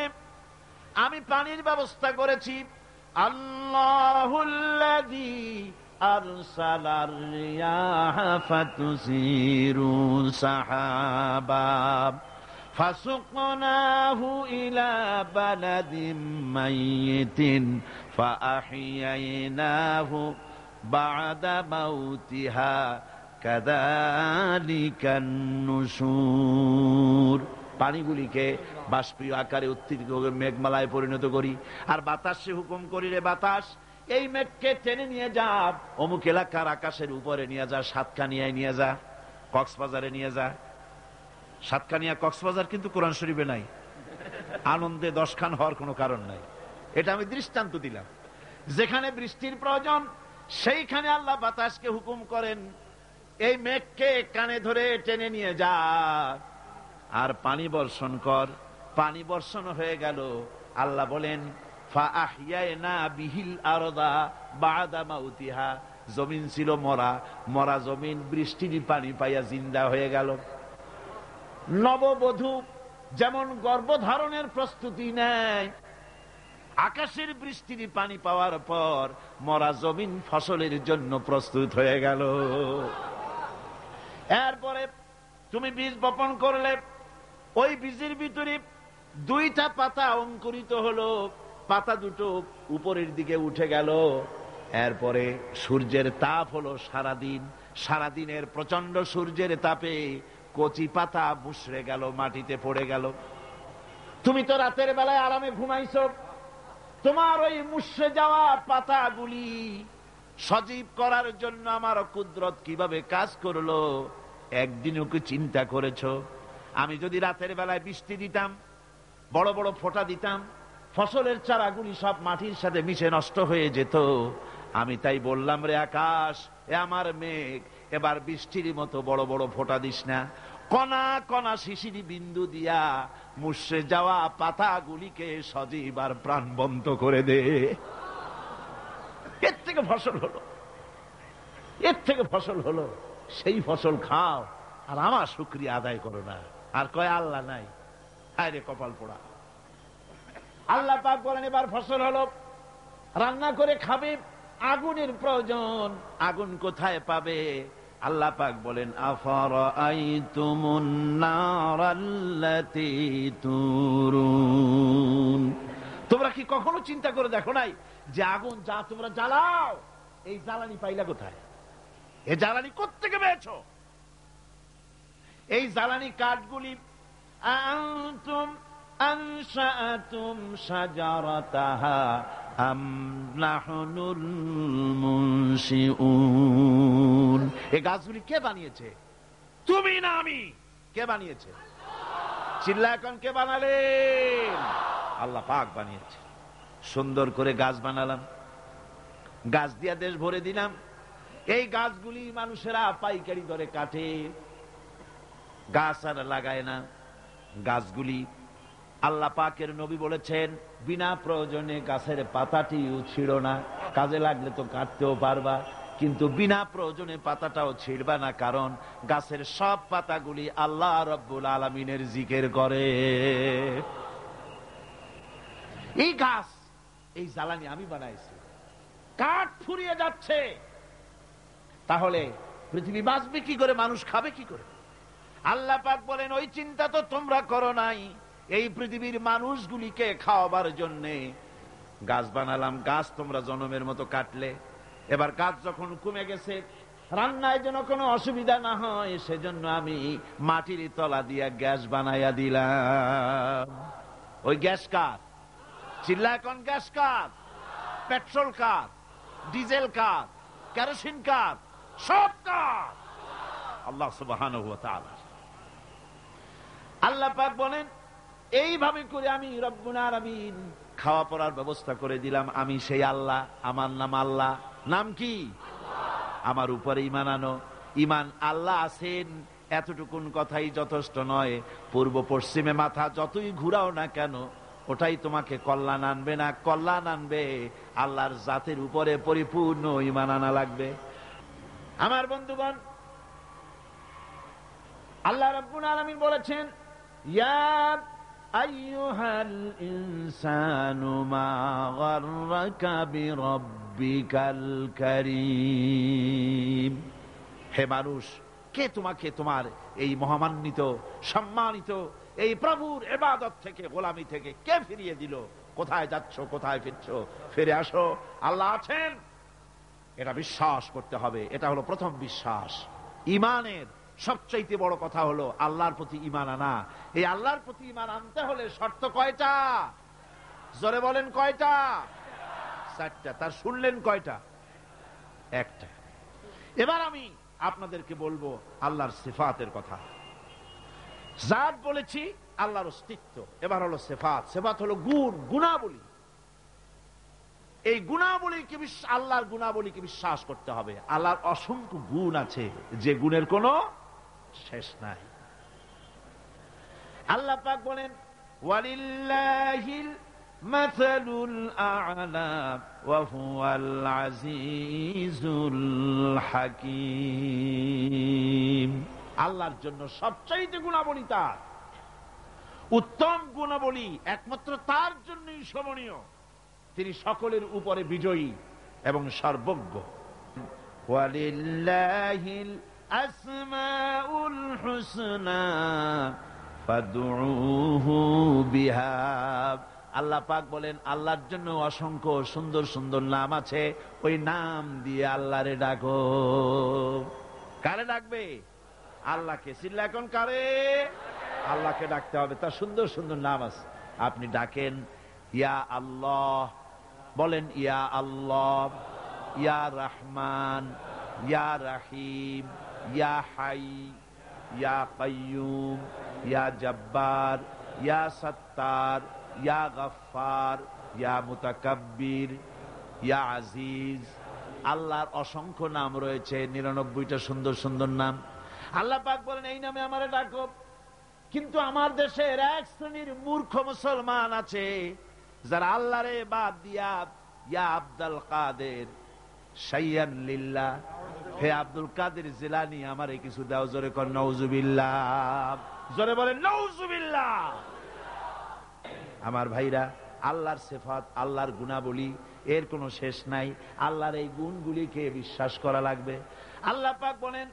আমি পানির ব্যবস্থা করেছি। আল্লাহুল্লাযী আরসালার রিয়াহা ফাতুসিরু সাহাবা ফাসুকনাহু ইলা বালাদিম মাইয়িতিন ফাআহইয়ানাহু বা'দা মাউতিহা কাযালিকান নুশুর। পানিগুলিকে বাষ্পীয় আকারে উত্তীর্ণ করে মেঘমালায় পরিণত করি, আর বাতাসে হুকুম করি, রে বাতাস এই মেঘকে টেনে নিয়ে যা অমুক এলাকার আকাশের উপরে নিয়ে যা, সাতকানিয়ায় নিয়ে যা, কক্সবাজারে নিয়ে যা। সাতকানিয়া কক্সবাজার কিন্তু কোরআন শরীফে নাই, আনন্দে 10 খান হওয়ার কোনো কারণ নাই। এটা আমি দৃষ্টান্ত দিলাম। যেখানে বৃষ্টির প্রয়োজন সেইখানে আল্লাহ বাতাসকে হুকুম করেন এই মেঘকে কানে ধরে টেনে নিয়ে যা আর পানি বর্ষণ কর। পানি বর্ষণ হয়ে গেল। আল্লাহ বলেন ফাআহইয়ানা বিহিল আরদা বা'দা মাউতিহা, জমিন ছিল মরা, মরা জমিন বৃষ্টির পানি পাইয়া জিন্দা হয়ে গেল। নববধূ যেমন গর্ভধারণের প্রস্তুতি নেয়, আকাশের বৃষ্টির পানি পাওয়ার পর মরা জমিন ফসলের জন্য প্রস্তুত হয়ে গেল। এরপরে তুমি বীজ বপন করলে, ওই বীজের ভিতরে 2টা পাতা অঙ্কুরিত হলো, পাতা দুটো উপরের দিকে উঠে গেল। এরপরে সূর্যের তাপ হলো সারাদিন, সারাদিনের প্রচন্ড সূর্যের তাপে কচি পাতা মুষড়ে গেল, মাটিতে পড়ে গেল। তুমি তো রাতের বেলায় আরামে ঘুমাইছো, তোমার ওই মুষড়ে যাওয়া পাতাগুলি সজীব করার জন্য আমার কুদরত কিভাবে কাজ করলো একদিনও কি চিন্তা করেছো? আমি যদি রাতের বেলায় বৃষ্টি দিতাম, বড় বড় ফোঁটা দিতাম, ফসলের চারাগুলি সব মাটির সাথে মিশে নষ্ট হয়ে যেত। আমি তাই বললাম, রে আকাশ, এ আমার মেঘ, এবার বৃষ্টির মতো বড় বড় ফোঁটা দিস না, কণা কণা শিশির বিন্দু দিয়া মুষড়ে যাওয়া পাতাগুলিকে সজীব আর প্রাণবন্ত করে দে। এর থেকে ফসল হলো, এর থেকে ফসল হলো, সেই ফসল খাও আর আমার শুকরিয়া আদায় করো না। আর কয় আল্লাহ নাই, হায় রে কপাল পোড়া। আল্লাহ পাক বলেন এবার ফসল হলো, রান্না করে খাবে, আগুনের প্রয়োজন, আগুন কোথায় পাবে? আল্লাহ পাক বলেন আফারাআইতুমুন নারাল্লাতী তুরুন, তোমরা কি কখনো চিন্তা করে দেখো নাই যে আগুন যা তোমরা জ্বালাও, এই জ্বালানি পাইলা কোথায়? এই জ্বালানি কোত্থেকে পেয়েছো? এই জ্বালানি কাঠগুলি আনতুম আনশাআতুম শাজারাতাহা আম নাহনুল মুনশিউন, এই গাছগুলি কে বানিয়েছে? তুমি না আমি। কে বানিয়েছে? চিল্লা এখন কে বানালেন? আল্লাহ পাক বানিয়েছে। সুন্দর করে গাছ বানালাম, গাছ দিয়া দেশ ভরে দিলাম। এই গাছগুলি মানুষেরা পাইকারি দরে কাটে, গাছ আর লাগায় না। গাছগুলি আল্লাহ পাকের নবী বলেছেন বিনা প্রয়োজনে গাছের পাতাটিও ছিঁড়ো না, কাজে লাগলে তো কাটতেও পারবা, কিন্তু বিনা প্রয়োজনে পাতাটাও ছিঁড়বা না, কারণ গাছের সব পাতাগুলি আল্লাহ রব্বুল আলামিনের জিকির করে। এই গাছ, এই জ্বালানি আমি বানাইছি, কাঠ ফুরিয়ে যাচ্ছে, তাহলে পৃথিবী বাঁচবে কি করে, মানুষ খাবে কি করে? আল্লাহ পাক বলেন ওই চিন্তা তো তোমরা করো নাই, এই পৃথিবীর মানুষগুলিকে খাওয়াবার জন্য গাছ বানালাম, গাছ তোমরা জনমের মতো কাটলে। এবার গাছ যখন কমে গেছে, রান্নায় যেন কোনো অসুবিধা না হয় সেজন্য আমি মাটির তলা দিয়া গ্যাস বানাইয়া দিলাম। ওই গ্যাস কার? চিল্লা এখন গ্যাস কার? পেট্রোল কার? ডিজেল কার? কেরোসিন কার? সব কার? আল্লাহ সুবহানাহু ওয়া তাআলা। আল্লাহ পাক বলেন এইভাবে করে আমি রব্বুল আলামিন খাওয়া পড়ার ব্যবস্থা করে দিলাম। আমি সেই আল্লাহ, আমার নাম আল্লাহ। নাম কি? আমার উপরে ঈমান আনো। ঈমান আল্লাহ আছেন এতটুকুন কথাই যথেষ্ট নয়, পূর্ব পশ্চিমে মাথা যতই ঘুরাও না কেন ওটাই তোমাকে কল্যাণ আনবে না। কল্যাণ আনবে আল্লাহর জাতের উপরে পরিপূর্ণ ঈমান আনা লাগবে। আমার বন্ধুগণ, আল্লাহ রাব্বুল আলামিন বলেছেন ইয়া আইয়ুহাল ইনসানু মা গাররাকা বিরাব্বিকাল কারীম, হে মানুষ, কে তোমাকে তোমার এই মহামান্বিত সম্মানিত এই প্রভুর ইবাদত থেকে, গোলামি থেকে কে ফিরিয়ে দিল? কোথায় যাচ্ছ, কোথায় ফিরছো? ফিরে আসো, আল্লাহ আছেন। এটা বিশ্বাস করতে হবে। এটা হলো প্রথম বিশ্বাস। ইমানের সবচাইতে বড় কথা হলো আল্লাহর প্রতি ইমান আনা। এই আল্লাহর প্রতি ইমান আনতে হলে শর্ত কয়টা? জোরে বলেন কয়টা? 4টা। তার শুনলেন কয়টা? একটা। এবার আমি আপনাদেরকে বলবো আল্লাহর সিফাতের কথা। জাত বলেছি, আল্লাহর অস্তিত্ব। এবার হলো সিফাত। সিফাত হলো গুণ, গুণাবলী। এই গুণাবলীকে আল্লাহর গুণাবলীকে বিশ্বাস করতে হবে। আল্লাহর অসংখ্য গুণ আছে, যে গুণের কোনো শেষ নাই। আল্লাহ পাক বলেন ওয়ালিল্লাহিল মাসালুল আ'লা ওয়া হুয়াল আজিজুল হাকীম। আল্লাহর জন্য সবচাইতে গুণাবলী তার, উত্তম গুণাবলী একমাত্র তার জন্যই শোভনীয়। তিনি সকলের উপরে বিজয়ী এবং সর্বজ্ঞ। ওয়ালিল্লাহিল আসমাউল হুসনা ফাদউহু বিহা। আল্লাহ পাক বলেন আল্লাহর জন্য অসংখ্য সুন্দর সুন্দর নাম আছে, ওই নাম দিয়ে আল্লাহরে ডাকো। কারে ডাকবে? আল্লাহকে। চিল্লা এখন কারে? আল্লাহকে ডাকতে হবে। তার সুন্দর সুন্দর নাম আছে, আপনি ডাকেন ইয়া আল্লাহ, বলেন ইয়া আল্লাহ, ইয়া রহমান, ইয়া রহিম, ইয়া হাই, ইয়া কাইয়ুম, ইয়া জব্বার, ইয়া সত্তার, ইয়া গফফার, ইয়া মুতাকাব্বির, ইয়া আজিজ। আল্লাহর অসংখ্য নাম রয়েছে, 99টা সুন্দর সুন্দর নাম। আল্লাহ পাক বলেন এই নামে আমারে ডাকো। কিন্তু আমার দেশের এক শ্রেণীর মূর্খ মুসলমান আছে, যারা আল্লাহরে বাদ দিয়া ইয়া আব্দুল কাদের শাইয়ান লিল্লাহ, হে আব্দুল কাদের জিলানী আমারে কিছু দাও। জোরে কর নাউজুবিল্লাহ, জোরে বলেন নাউজুবিল্লাহ। আমার ভাইরা, আল্লাহর সিফাত, আল্লাহর গুণাবলী এর কোনো শেষ নাই। আল্লাহর এই গুণগুলিকে বিশ্বাস করা লাগবে। আল্লাহ পাক বলেন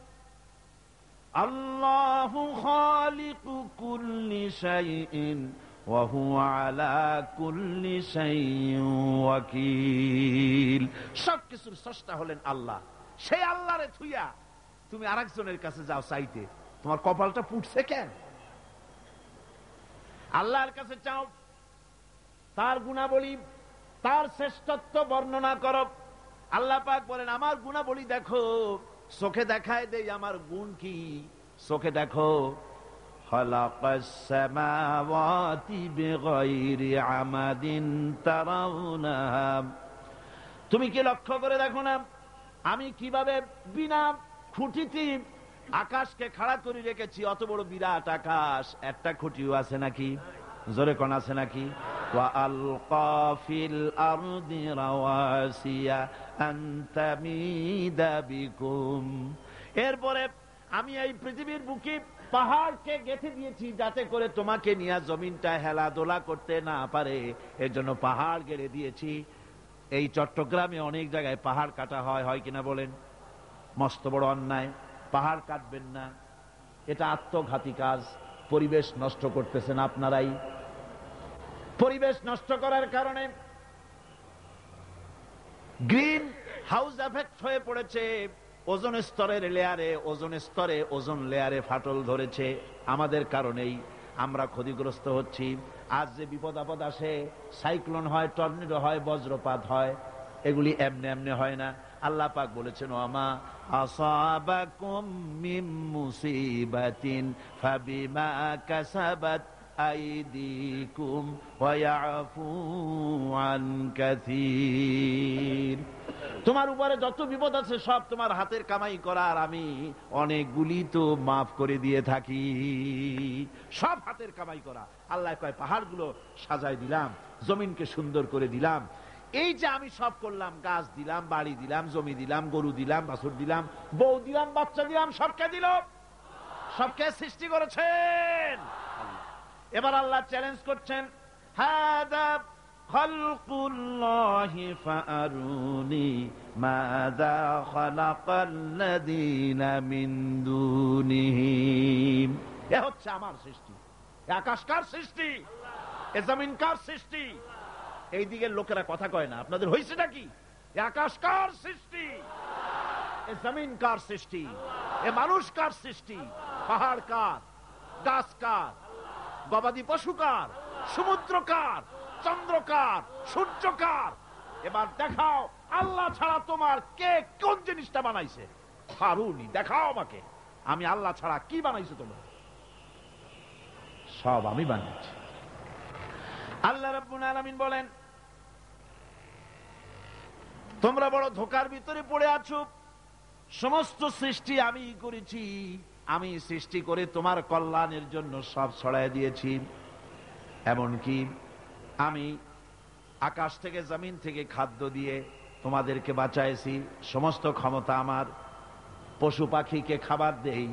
আল্লাহু খালিকু কুল্লি শাইইন ওয়া হুয়া আলা কুল্লি শাইইন ওয়াকিল। সবকিছুর স্রষ্টা হলেন আল্লাহ। সেই আল্লাহরে থুইয়া তুমি আরেকজনের কাছে যাও চাইতে, তোমার কপালটা পুড়ছে কেন? আল্লাহর কাছে চাও, তার গুণাবলী, তার শ্রেষ্ঠত্ব বর্ণনা করো। আল্লাহ পাক বলেন আমার গুণাবলী দেখো, চোখে দেখায় দেই আমার গুণ কি। চোখে দেখো খালাকাস সামাওয়াতি বিগাইরি আমাদিন তারাউনাহা। তুমি কি লক্ষ্য করে দেখো না আমি কিভাবে বিনা খুঁটিতে আকাশকে খাড়া করে রেখেছি? অত বড় বিরাট আকাশ, একটা খুঁটিও আছে নাকি? জোরে কোন আছে নাকি? ওয়া আলকা ফিল আরদি রাওয়াসিয়া আন তামিদা বিকুম। এরপরে আমি এই পৃথিবীর বুকে পাহাড়কে গেঁথে দিয়েছি, যাতে করে তোমাকে নিয়ে জমিনটা হেলাদোলা করতে না পারে। এর জন্য পাহাড় গেড়ে দিয়েছি। এই চট্টগ্রামে অনেক জায়গায় পাহাড় কাটা হয়, হয় কিনা বলেন? মস্ত বড় অন্যায়। পাহাড় কাটবেন না, এটা আত্মঘাতী কাজ। পরিবেশ নষ্ট করতেছেন আপনারাই। পরিবেশ নষ্ট করার কারণে গ্রিন হাউস এফেক্ট হয়ে পড়েছে। ওজোন স্তরের লেয়ারে, ওজোন স্তরে, ওজোন লেয়ারে ফাটল ধরেছে। আমাদের কারণেই আমরা ক্ষতিগ্রস্ত হচ্ছি। আজ যে বিপদ আপদ আসে, সাইক্লোন হয়, টর্নেডো হয়, বজ্রপাত হয়, এগুলি এমনি এমনি হয় না। আল্লাহ পাক বলেছেন ওয়ামা আসাবাকুম মিন মুসিবাতিন ফাবিমা কাসাবাত আইদিকুম ওয়া ইয়াফু আন কাসীর। তোমার উপরে যত বিপদ আছে সব তোমার হাতের কামাই করা, আর আমি অনেকগুলি তো মাফ করে দিয়ে থাকি। সব হাতের কামাই করা। আল্লাহ কয় পাহাড়গুলো সাজায় দিলাম, জমিনকে সুন্দর করে দিলাম। এই যে আমি সব করলাম, গাছ দিলাম, বাড়ি দিলাম, জমি দিলাম, গরু দিলাম, বাছুর দিলাম, বউ দিলাম, বাচ্চা দিলাম, সবকে দিল। সবকে সৃষ্টি করেছেন। এবার আল্লাহ চ্যালেঞ্জ করছেন, হাদা খালকুল্লাহি ফাআরুনি মাযা খালাকাল্লাযীনা মিন দুনিহি। এ হচ্ছে আমার সৃষ্টি। আকাশ কার সৃষ্টি? এ জমিন কার সৃষ্টি? এই দিকের লোকেরা কথা কয় না। আপনাদের হয়েছে নাকি? এ আকাশ কার সৃষ্টি? এ জমিন কার সৃষ্টি? এ মানুষ কার সৃষ্টি? পাহাড় কার? গাছ কার? গবাদি পশু কার? সমুদ্র কার? চন্দ্র কার? সূর্য কার? এবার দেখাও আল্লাহ ছাড়া তোমার কে কোন জিনিসটা বানাইছে? ফারুনি, দেখাও আমাকে, আমি আল্লাহ ছাড়া কি বানাইছো তোমরা? সব আমি বানিয়েছি। আল্লাহ রাব্বুল আলামিন বলেন, তোমরা বড় ধোঁকার ভিতরে পড়ে আছো। সমস্ত সৃষ্টি আমি করেছি, আমি সৃষ্টি করে তোমার কল্যাণের জন্য সব ছড়ায় দিয়েছি। এমনকি আমি আকাশ থেকে জমিন থেকে খাদ্য দিয়ে তোমাদেরকে বাঁচাইছি। সমস্ত ক্ষমতা আমার। পশু পাখিকে খাবার দেই।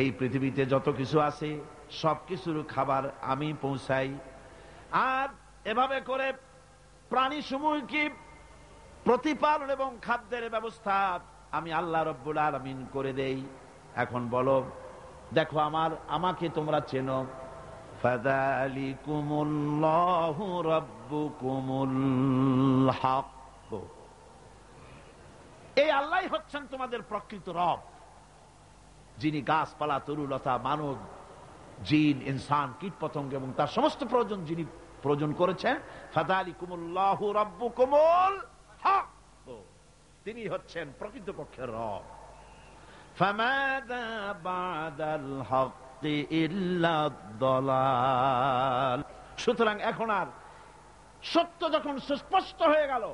এই পৃথিবীতে যত কিছু আছে সব কিছুর খাবার আমি পৌঁছাই। আর এভাবে করে প্রাণী সমূহকে প্রতিপালন এবং খাদ্যের ব্যবস্থা আমি আল্লাহ রাব্বুল আলামিন করে দেই। এখন বলো, দেখো আমাকে তোমরা চেনো। ফাযালিকুমুল্লাহু রাব্বুকুমুল হক। এই আল্লাহই হচ্ছেন তোমাদের প্রকৃত রব, যিনি গাছপালা, তরুলতা, মানব, জিন, ইনসান, কীট পতঙ্গ এবং তার সমস্ত প্রয়োজন যিনি প্রয়োজন করেছেন। ফাযালিকুমুল্লাহু রাব্বুকুমুল হক, তিনি হচ্ছেন প্রকৃতপক্ষের রব। ফামাযা বা'দাল হক্কি ইল্লা দালাল। সুতরাং এখন আর সত্য যখন সুস্পষ্ট হয়ে গেল,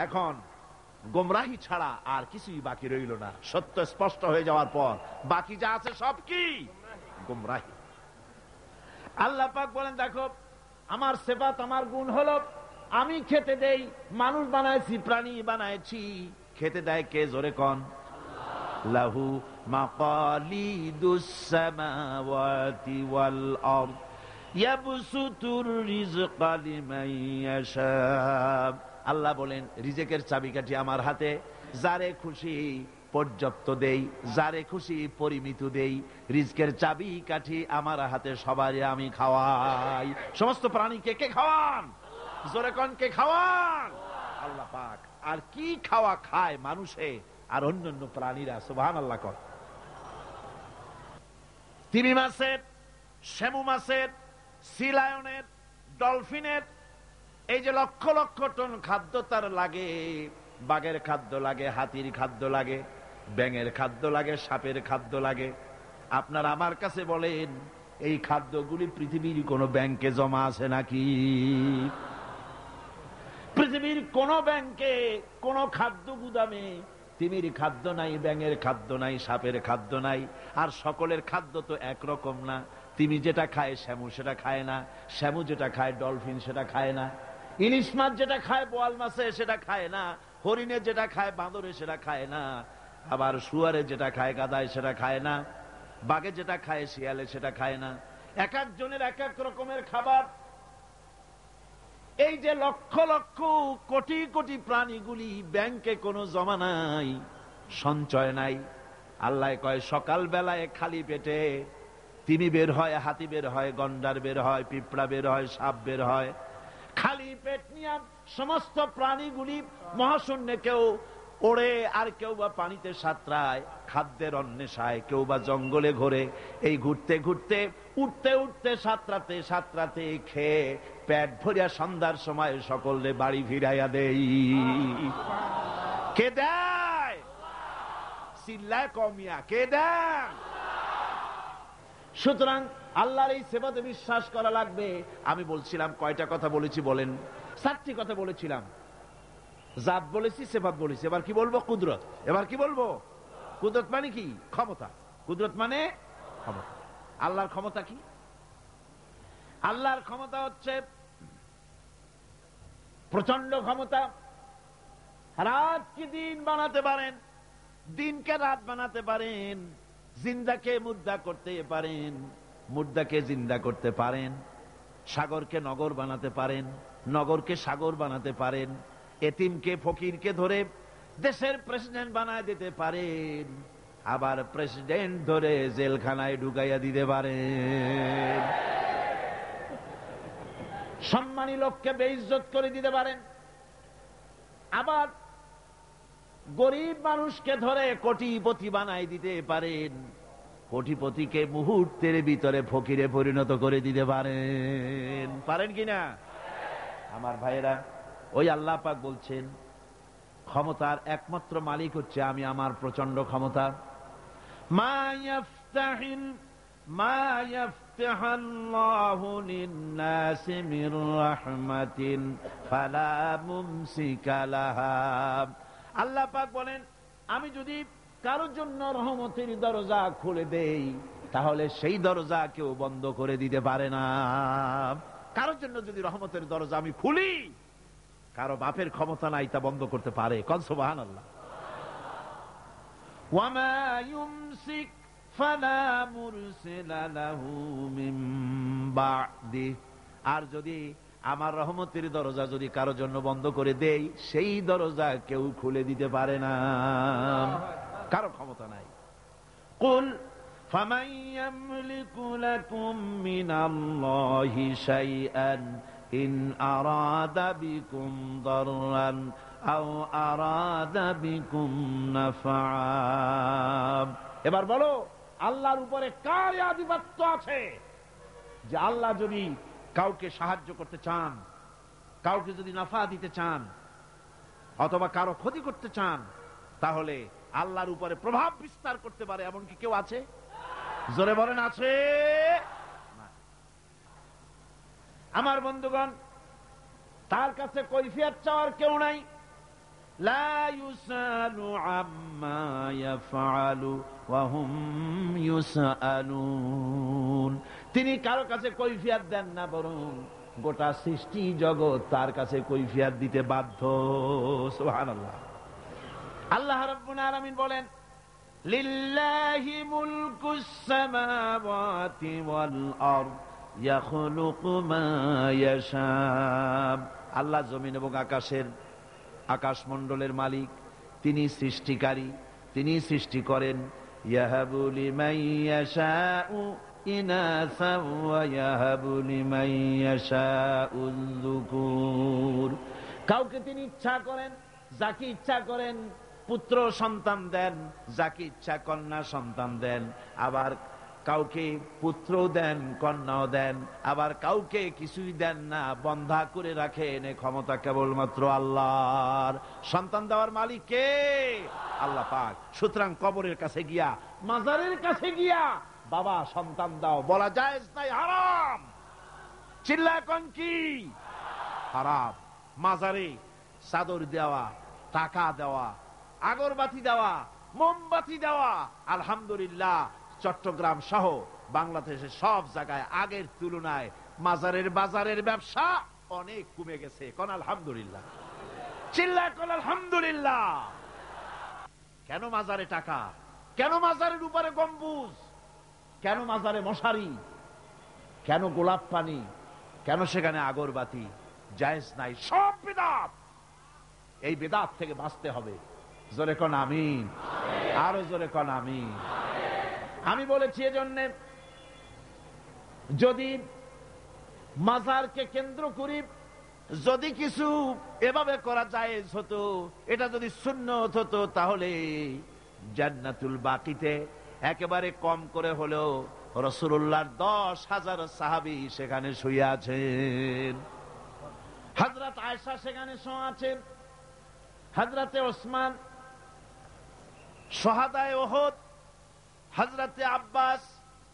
এখন গোমরাহি ছাড়া আর কিছুই বাকি রইল না। সত্য স্পষ্ট হয়ে যাওয়ার পর বাকি যা আছে সব কি? গোমরাহি। আল্লাহ পাক বলেন, দেখো আমার সিফাত, আমার গুণ হলো আমি খেতে দেই। মানুষ বানাইছি, প্রাণী বানাইছি, খেতে দেয় কে? জোরে কোন? লাহু মাকালিদুস সামাওয়াতি ওয়াল আরদ ইয়াবসুতুর রিজকা লিমান ইয়াশা। আল্লাহ বলেন, রিজেকের চাবিকাঠি আমার হাতে। যারে খুশি পর্যাপ্ত দেই, যারে খুশি পরিমিত দেই। রিজকের চাবিকাঠি আমার হাতে, সবারই আমি খাওয়াই। সমস্ত প্রাণীকে কে খাওয়ান? জোরে কোন, কে খাওয়ান? আল্লাহ পাক। আর কি খাওয়া খায় মানুষে আর অন্যান্য প্রাণীরা? সুবহানাল্লাহ। কর তিমি মাছের, শ্যামু মাছের, সি লায়নের, ডলফিনের এই যে লক্ষ লক্ষ টন খাদ্য তার লাগে। বাঘের খাদ্য লাগে, হাতির খাদ্য লাগে, ব্যাঙের খাদ্য লাগে, সাপের খাদ্য লাগে। আপনারা আমার কাছে বলেন, এই খাদ্যগুলি পৃথিবীর কোন ব্যাংকে জমা আছে নাকি? পৃথিবীর কোন ব্যাংকে, কোন খাদ্য গুদামে তিমির খাদ্য নাই, ব্যাঙের খাদ্য নাই, সাপের খাদ্য নাই। আর সকলের খাদ্য তো একরকম না। তিমি যেটা খায় শ্যামু সেটা খায় না, শ্যামু যেটা খায় ডলফিন সেটা খায় না, ইলিশ মাছ যেটা খায় বোয়াল মাছে সেটা খায় না, হরিণে যেটা খায় বাঁদরে সেটা খায় না, আবার শুয়ারে যেটা খায় গাধায় সেটা খায় না, বাঘে যেটা খায় শিয়ালে সেটা খায় না। এক একজনের এক এক রকমের খাবার। এই যে লক্ষ লক্ষ কোটি কোটি প্রাণীগুলি ব্যাংকে কোনো জমা নাই, সঞ্চয় নাই। আল্লাহ কয়, সকাল বেলায় খালি পেটে তিমি বের হয়, হাতি বের হয়, গন্ডার বের হয়, পিঁপড়া বের হয়, সাপ বের হয়। খালি পেট নিয়ে সমস্ত প্রাণীগুলি মহাশূন্যে কেউ ওড়ে, আর কেউ বা পানিতে সাঁতরায়, খাদ্যের অন্বেষায়, কেউ বা জঙ্গলে ঘোরে। এই ঘুরতে ঘুরতে, উঠতে উঠতে, সাঁতরাতে সাঁতরাতে খেয়ে পেট ভরিয়া সন্ধ্যার সময় সকলে বাড়ি ফিরাইয়া দেই। কে দেয়? চিল্লায় কমিয়া, কে দেয়? সুতরাং আল্লাহর এই সেবাতে বিশ্বাস করা লাগবে। আমি বলছিলাম কয়টা কথা বলেছি বলেন? 7টি কথা বলেছিলাম। জাত বলেছি, সেবাত বলেছি। এবার কি বলবো? কুদরত। এবার কি বলবো? কুদরত মানে কি? ক্ষমতা। কুদরত মানে ক্ষমতা। আল্লাহর ক্ষমতা কি? আল্লাহর ক্ষমতা হচ্ছে প্রচন্ড ক্ষমতা। রাতকে দিন বানাতে পারেন, দিনকে রাত বানাতে পারেন, জিন্দাকে মুর্দা করতে পারেন, মুর্দাকে জিন্দা করতে পারেন, সাগরকে নগর বানাতে পারেন, নগরকে সাগর বানাতে পারেন, এতিমকে ফকিরকে ধরে দেশের প্রেসিডেন্ট বানায় দিতে পারেন, আবার প্রেসিডেন্ট ধরে জেলখানায় ঢুকাইয়া দিতে পারেন, সম্মানী লোককে বেইজ্জত করে দিতে পারেন। আবার গরিব মানুষকে ধরে কোটিপতি বানাই দিতে পারেন, কোটিপতিকে মুহূর্তের ভিতরে ফকিরে পরিণত করে দিতে পারেন, পারেন কিনা? আমার ভাইয়েরা, ওই আল্লাহ পাক বলছেন ক্ষমতার একমাত্র মালিক হচ্ছে আমি, আমার প্রচন্ড ক্ষমতা। মা ইয়াফতাহাল্লাহু লিন-নাসি মির রাহমাতিন ফালা মুমসিকা লাহা। আল্লাহ পাক বলেন, আমি যদি কারোর জন্য রহমতের দরজা খুলে দেই, তাহলে সেই দরজা কেউ বন্ধ করে দিতে পারে না। কারোর জন্য যদি রহমতের দরজা আমি খুলি, কারো বাপের ক্ষমতা নাই তা বন্ধ করতে পারে। কোন সুবহানাল্লাহ। ওয়ামা ইউমসিক ফালা মুরসিলা লাহু মিন বা'দি। আর যদি আমার রহমতের দরজা যদি কারোর জন্য বন্ধ করে দেই, সেই দরজা কেউ খুলে দিতে পারে না, কারো ক্ষমতা নাই। কুল ফামান ইয়ামলিকু লাকুম মিনাল্লাহি শাইআন ইন আরাদা বিকুম দাররান আও আরাদা বিকুম নাফআ। এবার বলো, আল্লাহর উপরে কার আধিপত্য আছে যে আল্লাহ যদি কাউকে সাহায্য করতে চান, কাউকে যদি নাফা দিতে চান, অথবা কারো ক্ষতি করতে চান, তাহলে আল্লাহর উপরে প্রভাব বিস্তার করতে পারে এমন কি কেউ আছে? জোরে বলেন, আছে? আমার বন্ধুগণ, তার কাছে কৈফিয়ত চাওয়ার কেউ নাই। লা ইউসালু আম্মা ইয়াফআলু ওয়া হুম ইউসালুন। তিনি কারো কাছে কৈফিয়ত দেন না, বরং গোটা সৃষ্টি জগৎ তার কাছে কৈফিয়ত দিতে বাধ্য। সুবহানাল্লাহ। আল্লাহ রাব্বুল আলামিন বলেন, লিল্লাহি মুলকুস সামাওয়াতি ওয়াল আরদ ইয়াখলুকু মা ইয়াশা। আল্লাহ জমিন এবং আকাশমণ্ডলের মালিক, তিনি সৃষ্টিকারী, তিনি সৃষ্টি করেন। ইয়াহাবু লিমান ইয়াশাউ ইনাসা ওয়া ইয়াহাবু লিমান ইয়াশাউ যুকুর। কাউকে তিনি ইচ্ছা করেন, যাকে ইচ্ছা করেন পুত্র সন্তান দেন, যাকে ইচ্ছা কন্যা সন্তান দেন। আবার কাউকে পুত্র দেন, কন্যাও দেন, আবার কাউকে কিছুই দেন না, বন্ধা করে রাখেন। এই ক্ষমতা কেবলমাত্র আল্লাহর। সন্তান দেওয়ার মালিক কে? আল্লাহ পাক। সুতরাং কবরের কাছে গিয়া, মাজারের কাছে গিয়া বাবা সন্তান দাও বলা জায়েজ নাই, হারাম। চিল্লা কোন কি? হারাম। মাজারে চাদর দেওয়া, টাকা দেওয়া, আগরবাতি দেওয়া, মোমবাতি দেওয়া, আলহামদুলিল্লাহ চট্টগ্রাম সহ বাংলাদেশের সব জায়গায় আগের তুলনায় মাজারের বাজারের ব্যবসা অনেক কমে গেছে। কোন আলহামদুলিল্লাহ। চিল্লা কোন আলহামদুলিল্লাহ। কেন মাজারে টাকা? কেন মাজারের উপরে গম্বুজ? কেন মাজারে মশারি? কেন গোলাপ পানি? কেন সেখানে আগরবাতি? জায়েজ নাই, সব বিদআত। এই বিদআত থেকে বাঁচতে হবে। জোরে কোন আমিন। আরো জোরে কোন আমিন। আমি বলেছি এজন্য, যদি মাজারকে কেন্দ্র করি যদি কিছু এভাবে করা জায়েজ হতো, এটা যদি সুন্নত হতো, তাহলে জান্নাতুল বাকিতে একেবারে কম করে হলেও রাসূলুল্লাহর 10,000 সাহাবী সেখানে শুয়ে আছেন। হযরত আয়েশা সেখানে শুয়ে আছেন, হযরতে ওসমান, শুহাদায়ে উহুদ, হযরতে আব্বাস,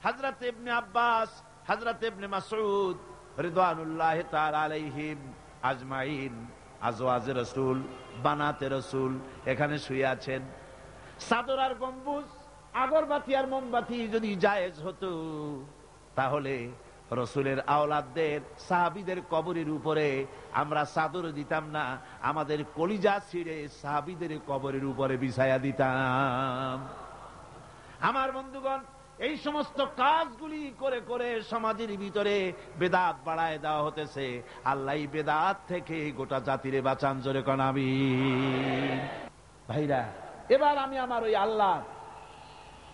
হযরতে ইবনে আব্বাস, হযরতে ইবনে মাসউদ রিদওয়ানুল্লাহি তাআলা আলাইহিম আজমাইন, আজওয়াজে রাসূল, বানাতে রাসূল এখানে শুয়ে আছেন। চাদর আর গম্বুজ, আগরবাতি আর মোমবাতি যদি জায়েজ হতো, তাহলে রাসূলের আওলাদদের সাহাবীদের কবরের উপরে আমরা চাদর দিতাম না, আমাদের কলিজা ছিঁড়ে সাহাবীদের কবরের উপরে বিছায়া দিতাম। আমার বন্ধুগণ, এই সমস্ত কাজগুলি করে করে সমাজের ভিতরে বেদাত বাড়ায় দেওয়া হতেছে। আল্লাহ বেদাত থেকে গোটা জাতিরে বাঁচান। জোরে কোন আমিন। ভাইরা, এবার আমি আমার ওই আল্লাহ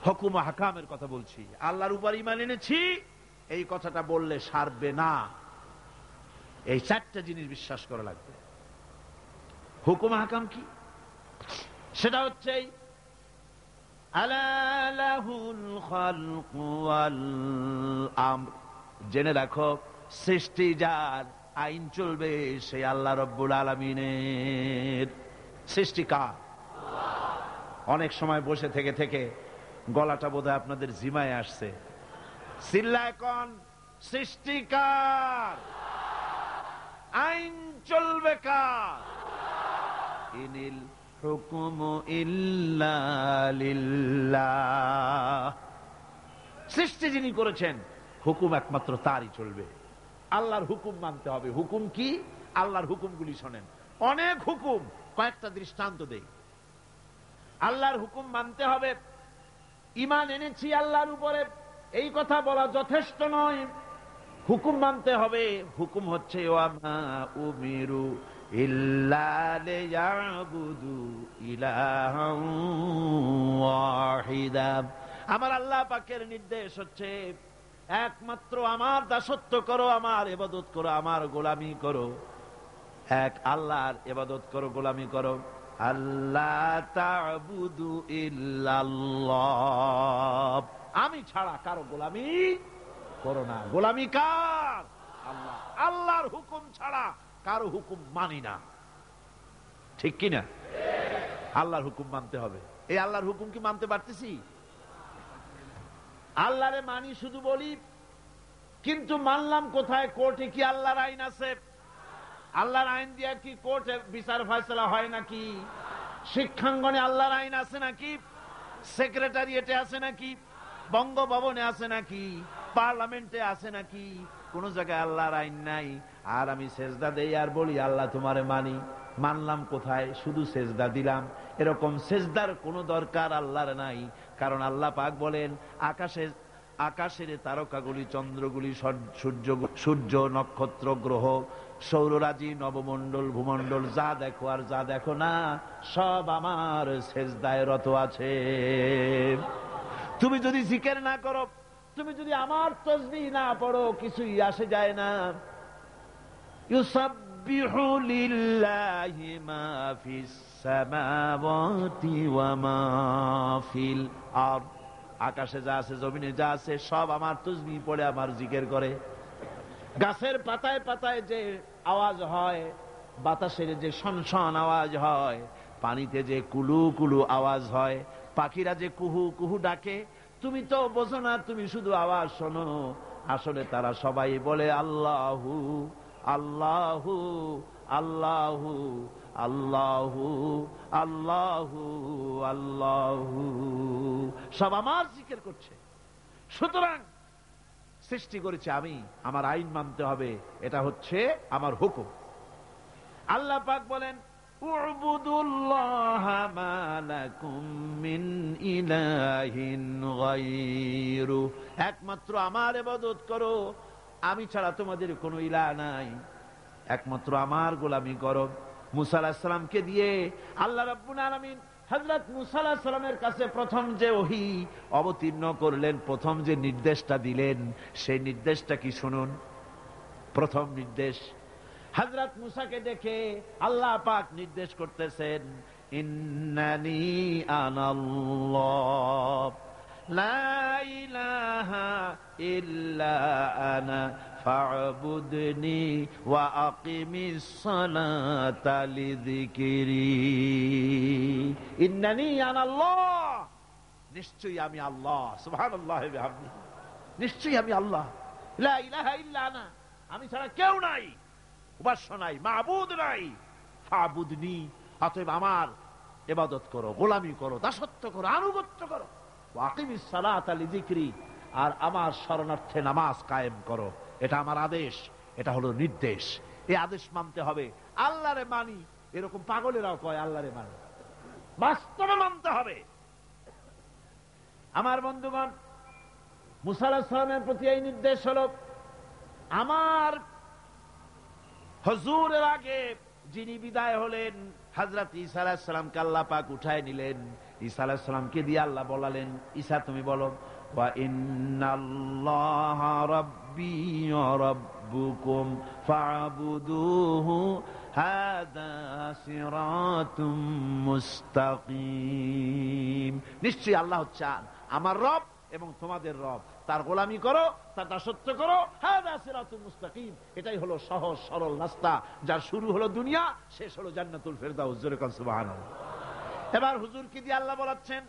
হুকুম ও হাকামের কথা বলছি। আল্লাহর উপর ঈমান এনেছি, এই কথাটা বললে সারবে না। এই 4টা জিনিস বিশ্বাস করা লাগবে। হুকুম হাকাম কি? সেটা হচ্ছে আলা লাহুল খালকু ওয়াল আমর। জেনে রাখো, সৃষ্টি যার, আইন চলবে সেই আল্লাহ রাব্বুল আলামিনের। সৃষ্টি কার? অনেক সময় বসে থেকে থেকে গলাটা বোধহয় আপনাদের জিমায় আসছে। চিল্লায় কোন? সৃষ্টি কার? আইন চলবে কার? ইনিল হুকুমু ইল্লা লিল্লাহ। সৃষ্টি যিনি করেছেন, হুকুম একমাত্র তারই চলবে। আল্লাহর হুকুম মানতে হবে। হুকুম কি? আল্লাহর হুকুমগুলি শোনেন। অনেক হুকুম, কয়েকটা দৃষ্টান্ত দেই। আল্লাহর হুকুম মানতে হবে। ঈমান এনেছি আল্লাহর উপরে, এই কথা বলা যথেষ্ট নয়। হুকুম মানতে হবে। হুকুম হচ্ছে ওয়ামা উমিরু ইল্লা লিয়াবুদু ইলাহান ওয়াহিদা। আমার আল্লাহ পাকের নির্দেশ হচ্ছে একমাত্র আমার দাসত্ব করো, আমার ইবাদত করো, আমার গোলামি করো। এক আল্লাহর ইবাদত করো, গোলামি করো। আল্লাহ তা'বুদু ইল্লাল্লাহ। আমি ছাড়া কারো গোলামি করো না। গোলামি কার? আল্লাহ। আল্লাহর হুকুম ছাড়া কারো হুকুম মানি না। ঠিক কিনা? আল্লাহর হুকুম মানতে হবে। এই আল্লাহর হুকুম কি মানতে পারতেছি? আল্লাহরে মানি শুধু বলি, কিন্তু মানলাম কোথায়? কোর্টে কি আল্লাহর আইন আছে? আল্লাহর আইন দিয়া কি কোর্টে বিচার ফয়সালা হয় নাকি? শিক্ষাঙ্গনে আল্লাহর আইন আছে নাকি? সেক্রেটারিয়েটে আছে নাকি? বঙ্গভবনে আছে নাকি? পার্লামেন্টে আছে নাকি? কোন জায়গায় আল্লাহর আইন নাই। আর আমি সেজদা দেই আর বলি আল্লাহ তোমারে মানি। মানলাম কোথায়? শুধু সেজদা দিলাম। এরকম সেজদার কোনো দরকার আল্লাহর নাই। কারণ আল্লাহ পাক বলেন, আকাশের তারকাগুলি, চন্দ্রগুলি, সূর্য, নক্ষত্র, গ্রহ, সৌররাজি, নবমণ্ডল, ভূমণ্ডল, যা দেখো আর যা দেখো না, সব আমার সেজদায় রত আছে। তুমি যদি জিকির না করো, তুমি যদি আমার তাসবিহ না পড়ো, কিছুই আসে যায় না। ইউসাব্বিহু লিল্লাহি মা ফিস সামাওয়াতি ওয়া মা ফিল আরদ। আকাশে যা আছে, জমিনে যা আছে, সব আমার তাসবিহ পড়ে, আমার জিকির করে। গাছের পাতায় পাতায় যে আওয়াজ হয়, বাতাসের যে শনশন আওয়াজ হয়, পানিতে যে কুলু কুলু আওয়াজ হয়, পাখিরা যে কুহু কুহু ডাকে, তুমি তো বোঝো না, তুমি শুধু আওয়াজ শোনো। আসলে তারা সবাই বলে আল্লাহু আল্লাহু আল্লাহু আল্লাহু আল্লাহু আল্লাহু। সব আমার জিকির করছে। সুতরাং সৃষ্টি করেছে আমি, আমার আইন মানতে হবে। এটা হচ্ছে আমার হুকুম। আল্লাহ পাক বলেন, উ'বুদুল্লাহা মা লাকুম মিন ইলাহিন গায়রু। একমাত্র আমার ইবাদত করো, আমি ছাড়া তোমাদের কোনো ইলাহ নাই। একমাত্র আমার গোলামি করো। মুসা আলাইহিস সালামকে দিয়ে আল্লাহ রাব্বুল আলামিন হযরত মুসা আলাইহিস সালামের কাছে প্রথম যে ওহী অবতীর্ণ করলেন, প্রথম যে নির্দেশটা দিলেন, সেই নির্দেশটা কি শুনুন। প্রথম নির্দেশ, হযরত মুসাকে দেখে আল্লাহ পাক নির্দেশ করতেছেন, ইন্নানি আনাল্লাহ লা ইলাহা ইল্লা আনা ফা'বুদনি ওয়া আকিমিস সালাতা লিযিকরি। ইন্নানি আনাল্লাহ, নিশ্চয়ই আমি আল্লাহ। সুবহানাল্লাহি ওয়া বিহামদিহি। নিশ্চয়ই আমি আল্লাহ। লা ইলাহা ইল্লা আনা, আমি ছাড়া কেউ নাই, উপাস্য নাই, মাবুদ নাই। ফা'বুদনি, অতএব আমার ইবাদত করো, গোলামি করো, দাসত্ব করো, আনুগত্য করো। ওয়া আকিমিস সালাতা লিযিকরি, আর আমার শরণার্থে নামাজ কায়েম করো। এটা আমার আদেশ, এটা হলো নির্দেশ। এই আদেশ মানতে হবে। আল্লাহরে মানি, এরকম পাগলেরাও কয় আল্লাহরে মানি। বাস্তবে মানতে হবে। আমার বন্ধুগণ, মুসা আলাইহিস সালামের প্রতি এই নির্দেশ হলো, আমার হুজুরের আগে যিনি বিদায় হলেন, হযরত ঈসা আলাইহিস সালামকে আল্লাহ পাক উঠায় নিলেন। ঈসা আলাইহিস সালামকে দিয়ে আল্লাহ বলালেন, ঈসা তুমি বলো, ওয়া ইন্নাল্লাহা রাব্বি ওয়া রাব্বুকুম ফা'বুদুহু হাযা সিরাতুম মুস্তাকিম। নিশ্চয়ই আল্লাহ হচ্ছেন আমার রব এবং তোমাদের রব, তার গোলামি করো, তার দাসত্ব করো। হাযা সিরাতুম মুস্তাকিম, এটাই হলো সহজ সরল রাস্তা, যার শুরু হলো দুনিয়া, শেষ হলো জান্নাতুল ফেরদাউস। জোরে কোন সুবহানাল্লাহ। এবার হুজুর কি দিয়ে আল্লাহ বলাচ্ছেন?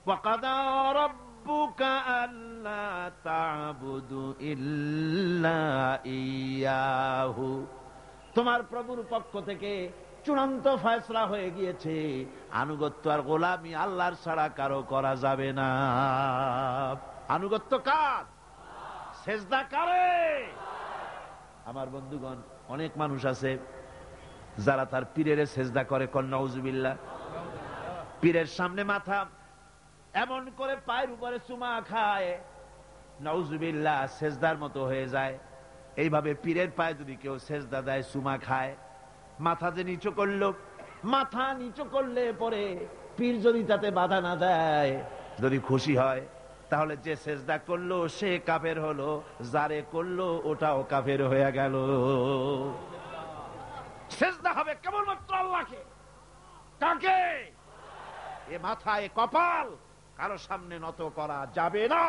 ওয়াকাদা রাব্বুকা আল্লা তা'বুদু ইল্লা ইয়াহু, তোমার প্রভুর পক্ষ থেকে চূড়ান্ত ফয়সালা হয়ে গিয়েছে, আনুগত্য আর গোলামি আল্লাহর ছাড়া কারো করা যাবে না। আনুগত্য কার? সেজদা কারে? আমার বন্ধুগণ, অনেক মানুষ আছে যারা তার পীরের সেজদা করে, নাউজুবিল্লাহ। পীরের সামনে মাথা এমন করে পায়ের উপরে চুমা খায়, নাউজুবিল্লাহ, সেজদার মতো হয়ে যায়। এইভাবে পীরের পায়ে যদি কেউ সেজদা দেয়, চুমা খায়, মাথা যে নিচু করলো, মাথা নিচু করলে পরে পীর যদি তাতে বাধা না দেয়, যদি খুশি হয়, তাহলে যে সেজদা করলো সে কাফের হলো, যারে করলো ওটাও কাফের হয়ে গেল। সেজদা হবে কেবলমাত্র আল্লাহকে। কাকে? এ মাথা, এ কপাল কারো সামনে নত করা যাবে না।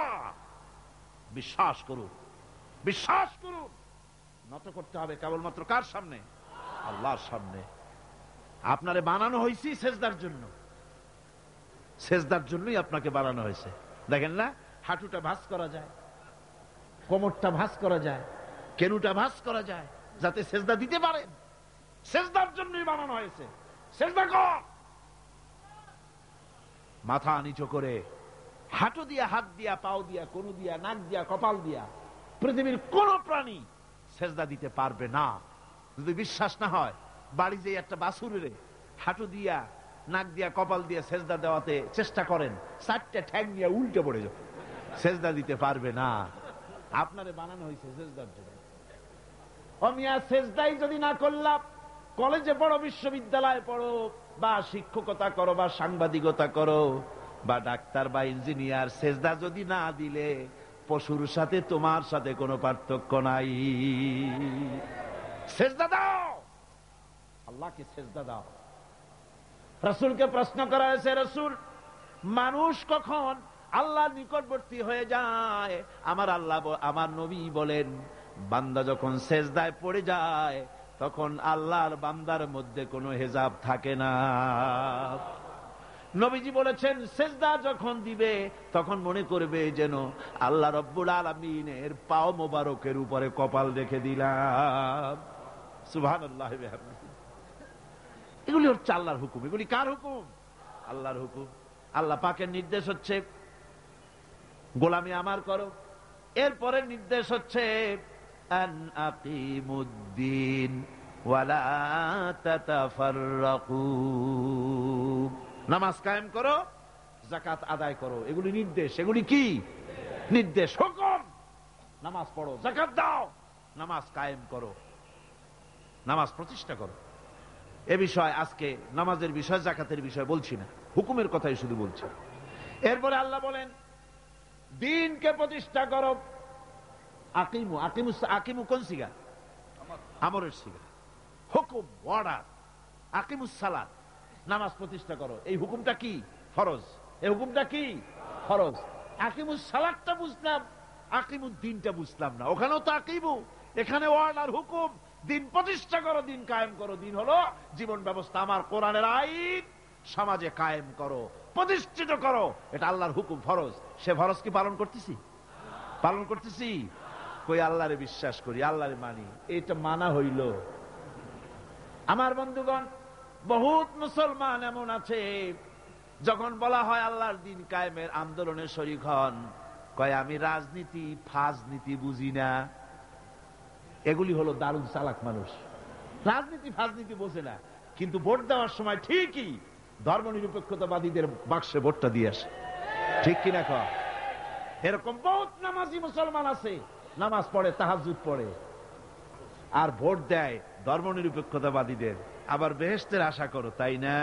বিশ্বাস করুন, বিশ্বাস করুন, নত করতে হবে কেবলমাত্র কার সামনে? আল্লাহর সামনে। আপনারে বানানো হয়েছে সেজদার জন্য, সেজদার জন্যই আপনাকে বানানো হয়েছে। দেখেন না, হাঁটুটা ভাঁজ করা যায়, কোমরটা ভাঁজ করা যায়, কেনুটা ভাঁজ করা যায়, যাতে সেজদা দিতে পারেন। সেজদার জন্যই বানানো হয়েছে। সেজদা কর। মাথা নিচু করে, হাঁটু দিয়া, হাত দিয়া, পাও দিয়া, কনু দিয়া, নাক দিয়া, কপাল দিয়া পৃথিবীর কোন প্রাণী সেজদা দিতে পারবে না। যদি বিশ্বাস না হয়, বাড়ি যেয়ে একটা বাছুরের হাঁটু দিয়া, নাক দিয়া, কপাল দিয়া সেজদা দেওয়াতে চেষ্টা করেন, 4টা ঠ্যাং নিয়ে উল্টে পড়ে যাবে, সেজদা দিতে পারবে না। আপনারে বানানো হয়েছে সেজদার জন্য। অমিয়া সেজদাই যদি না করলাম, কলেজে পড়ো, বিশ্ববিদ্যালয়ে পড়ো, বা শিক্ষকতা করো, বা সাংবাদিকতা করো, বা ডাক্তার বা ইঞ্জিনিয়ার, সেজদা যদি না দিলে পশুর সাথে তোমার সাথে কোনো পার্থক্য নাই। সেজদা দাও, আল্লাহকে সেজদা দাও। রাসূলকে প্রশ্ন করা হয়েছে, রাসূল, মানুষ কখন আল্লাহর নিকটবর্তী হয়ে যায়? আমার নবী বলেন, বান্দা যখন সেজদায় পড়ে যায়, তখন আল্লাহর বান্দার মধ্যে কোনো হেজাব থাকে না। নবীজি বলেছেন, সেজদা যখন দিবে তখন মনে করবে যেন আল্লাহ রব্বুল আলামিনের পাও মোবারকের উপরে কপাল রেখে দিলাম। সুবহানাল্লাহ। এগুলি হচ্ছে আল্লাহর হুকুম। এগুলি কার হুকুম? আল্লাহর হুকুম। আল্লাহ পাকের নির্দেশ হচ্ছে গোলামি আমার করো। এরপরে নির্দেশ হচ্ছে আন আকিমুদ্দিন ওয়ালা তাতাফাররাকু, নামাজ কায়েম করো, যাকাত আদায় করো। এগুলি নির্দেশ। এগুলি কি? নির্দেশ, হুকুম। নামাজ পড়ো, যাকাত দাও, নামাজ কায়েম করো, নামাজ প্রতিষ্ঠা করো। এ বিষয় আজকে নামাজের বিষয়, যাকাতের বিষয় বলছি না, হুকুমের কথাই শুধু বলছি। এরপরে আল্লাহ বলেন, দ্বীনকে প্রতিষ্ঠা করো। আকিমু, আকিমু কোন সিগা? আমরের সিগা। হুকুম, অর্ডার। আকিমুস সালাত, নামাজ প্রতিষ্ঠা করো। এই হুকুমটা কি? ফরজ। এই হুকুমটা কি? ফরজ। আকিমুস সালাতটা বুঝলাম, আকিমুদ্দিনটা বুঝলাম না। ওখানেও তো আকিমু, এখানে অর্ডার, হুকুম। দিন প্রতিষ্ঠা করো, দিন কায়েম করো। দিন হলো জীবন ব্যবস্থা, আমার কোরআনের আইন সমাজে কায়েম করো, প্রতিষ্ঠিত করো। এটা আল্লাহর হুকুম, ফরজ। সে ফরজ কি পালন করতেছি? পালন করতেছি? কই আল্লাহরে বিশ্বাস করি, আল্লাহরে মানি, এটা মানা হইল। আমার বন্ধুগণ, বহুত মুসলমান এমন আছে, যখন বলা হয় আল্লাহর দিন কায়েমের আন্দোলনের শরীক হন, কয় আমি রাজনীতি, ফাজনীতি বুঝি না। এগুলি হলো দারুণ চালাক মানুষ। রাজনীতি ফাজনীতি বোঝে না, কিন্তু ভোট দেওয়ার সময় ঠিকই ধর্মনিরপেক্ষতাবাদীদের বাক্সে ভোটটা দিয়ে আসে। ঠিক কিনা কয়? এরকম বহুত নামাজি মুসলমান আছে, নামাজ পড়ে, তাহাজ্জুদ পড়ে, আর ভোট দেয় ধর্মনিরপেক্ষতাবাদীদের। আবার বেহেশতের আশা করো, তাই না?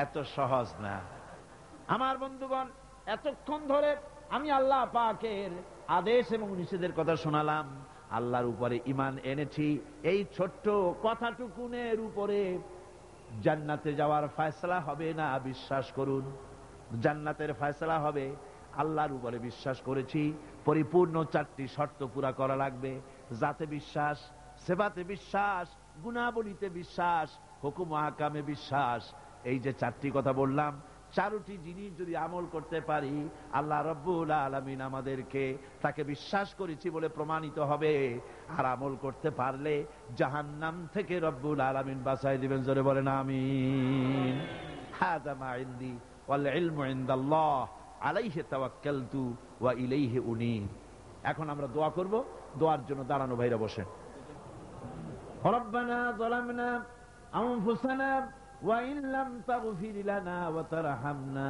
এত সহজ না। আমার বন্ধুগণ, এতক্ষণ ধরে আমি আল্লাহ পাকের আদেশ এবং নিষেধের কথা শোনালাম, আল্লাহর উপরে ঈমান এনেছি, এই ছোট্ট কথাটুকুনের উপরে জান্নাতে যাওয়ার ফয়সালা হবে না, বিশ্বাস করুন। জান্নাতের ফয়সালা হবে, আল্লাহর উপরে বিশ্বাস করেছি। পরিপূর্ণ 4টি শর্ত পুরা করা লাগবে। জাতে বিশ্বাস, সেবাতে বিশ্বাস, গুণাবলীতে বিশ্বাস, হুকুম আহকামে বিশ্বাস। এই যে 4টি কথা বললাম, 4টি জিনিস যদি আমল করতে পারি, আল্লাহ রাব্বুল আলামিন আমাদেরকে তাকে বিশ্বাস করেছি বলে প্রমাণিত হবে। আর আমল করতে পারলে জাহান্নাম থেকে রব্বুল আলামিন বাঁচাই দিবেন। জোরে বলেন আমিন। হাযা মা ইনদি ওয়াল ইলমু ইনদাল্লাহ আলাইহি তাওয়াক্কালতু ওয়া ইলাইহি উনীব। এখন আমরা দোয়া করব। দোয়ার জন্য দাঁড়ানো ভাইরা বসেন। রব্বানা যালামনা আনফুসানা ওয়া ইন লাম তাগফির লানা ওয়া তারহামনা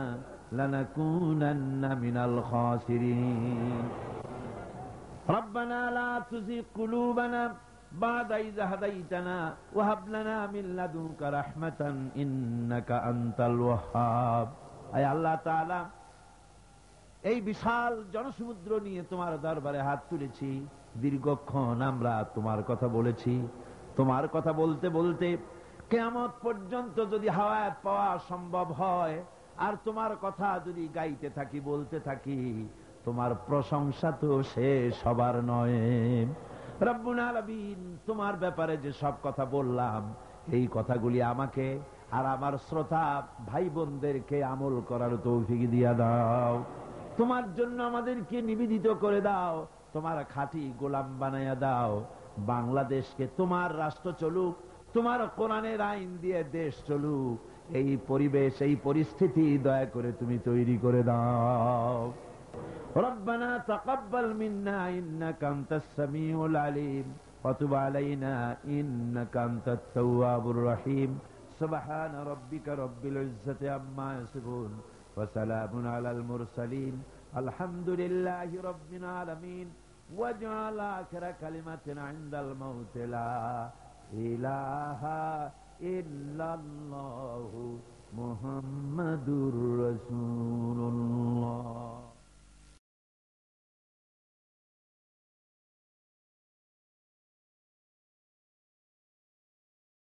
লানাকুনান্না মিনাল খাসিরিন। রব্বানা লা তুযিগ কুলুবানা বা'দা ইয হাদাইতানা ওয়া হাব লানা মিন লাদুনকা রাহমাতান ইন্নাকা আনতাল ওয়াহ্হাব। আয় আল্লাহ তাআলা, এই বিশাল জনসমুদ্র নিয়ে তোমার দরবারে হাত তুলেছি। দীর্ঘক্ষণ আমরা তোমার কথা বলেছি। তোমার কথা বলতে বলতে কিয়ামত পর্যন্ত যদি হায়াত পাওয়া সম্ভব হয়, আর তোমার কথা যদি গাইতে থাকি, বলতে থাকি, তোমার প্রশংসা তো শেষ হবার নয়। রব্বুল আলামিন, তোমার ব্যাপারে যে সব কথা বললাম, এই কথাগুলি আমাকে আর আমার শ্রোতা ভাই বোনদেরকে আমল করার তৌফিক দিয়া দাও। তোমার জন্য আমাদেরকে নিবেদিত করে দাও। তোমার খাঁটি গোলাম বানায়া দাও। বাংলাদেশকে তোমার রাষ্ট্র চলুক, তোমার কোরআনের আইন দিয়ে দেশ চলুক। এই পরিবেশ, এই পরিস্থিতি দয়া করে তুমি তৈরি করে দাও। রব্বানা তাকাব্বাল মিন্না ইন্নাকা আনতাস সামিউল আলিম ওয়া তুব আলাইনা ইন্নাকা আনতাত তাওয়াবুর রহিম। সুবহানা রাব্বিকা রাব্বিল ইজ্জাতি আম্মা ইয়াসিফুন ওয়া সালামুন আলাল মুরসালিন আলহামদুলিল্লাহি রাব্বিল আলামিন। ওয়াজআল আখিরা কালিমাতিনা ইনদাল মাউত লা ইলাহা ইল্লাল্লাহু মুহাম্মাদুর রাসূলুল্লাহ।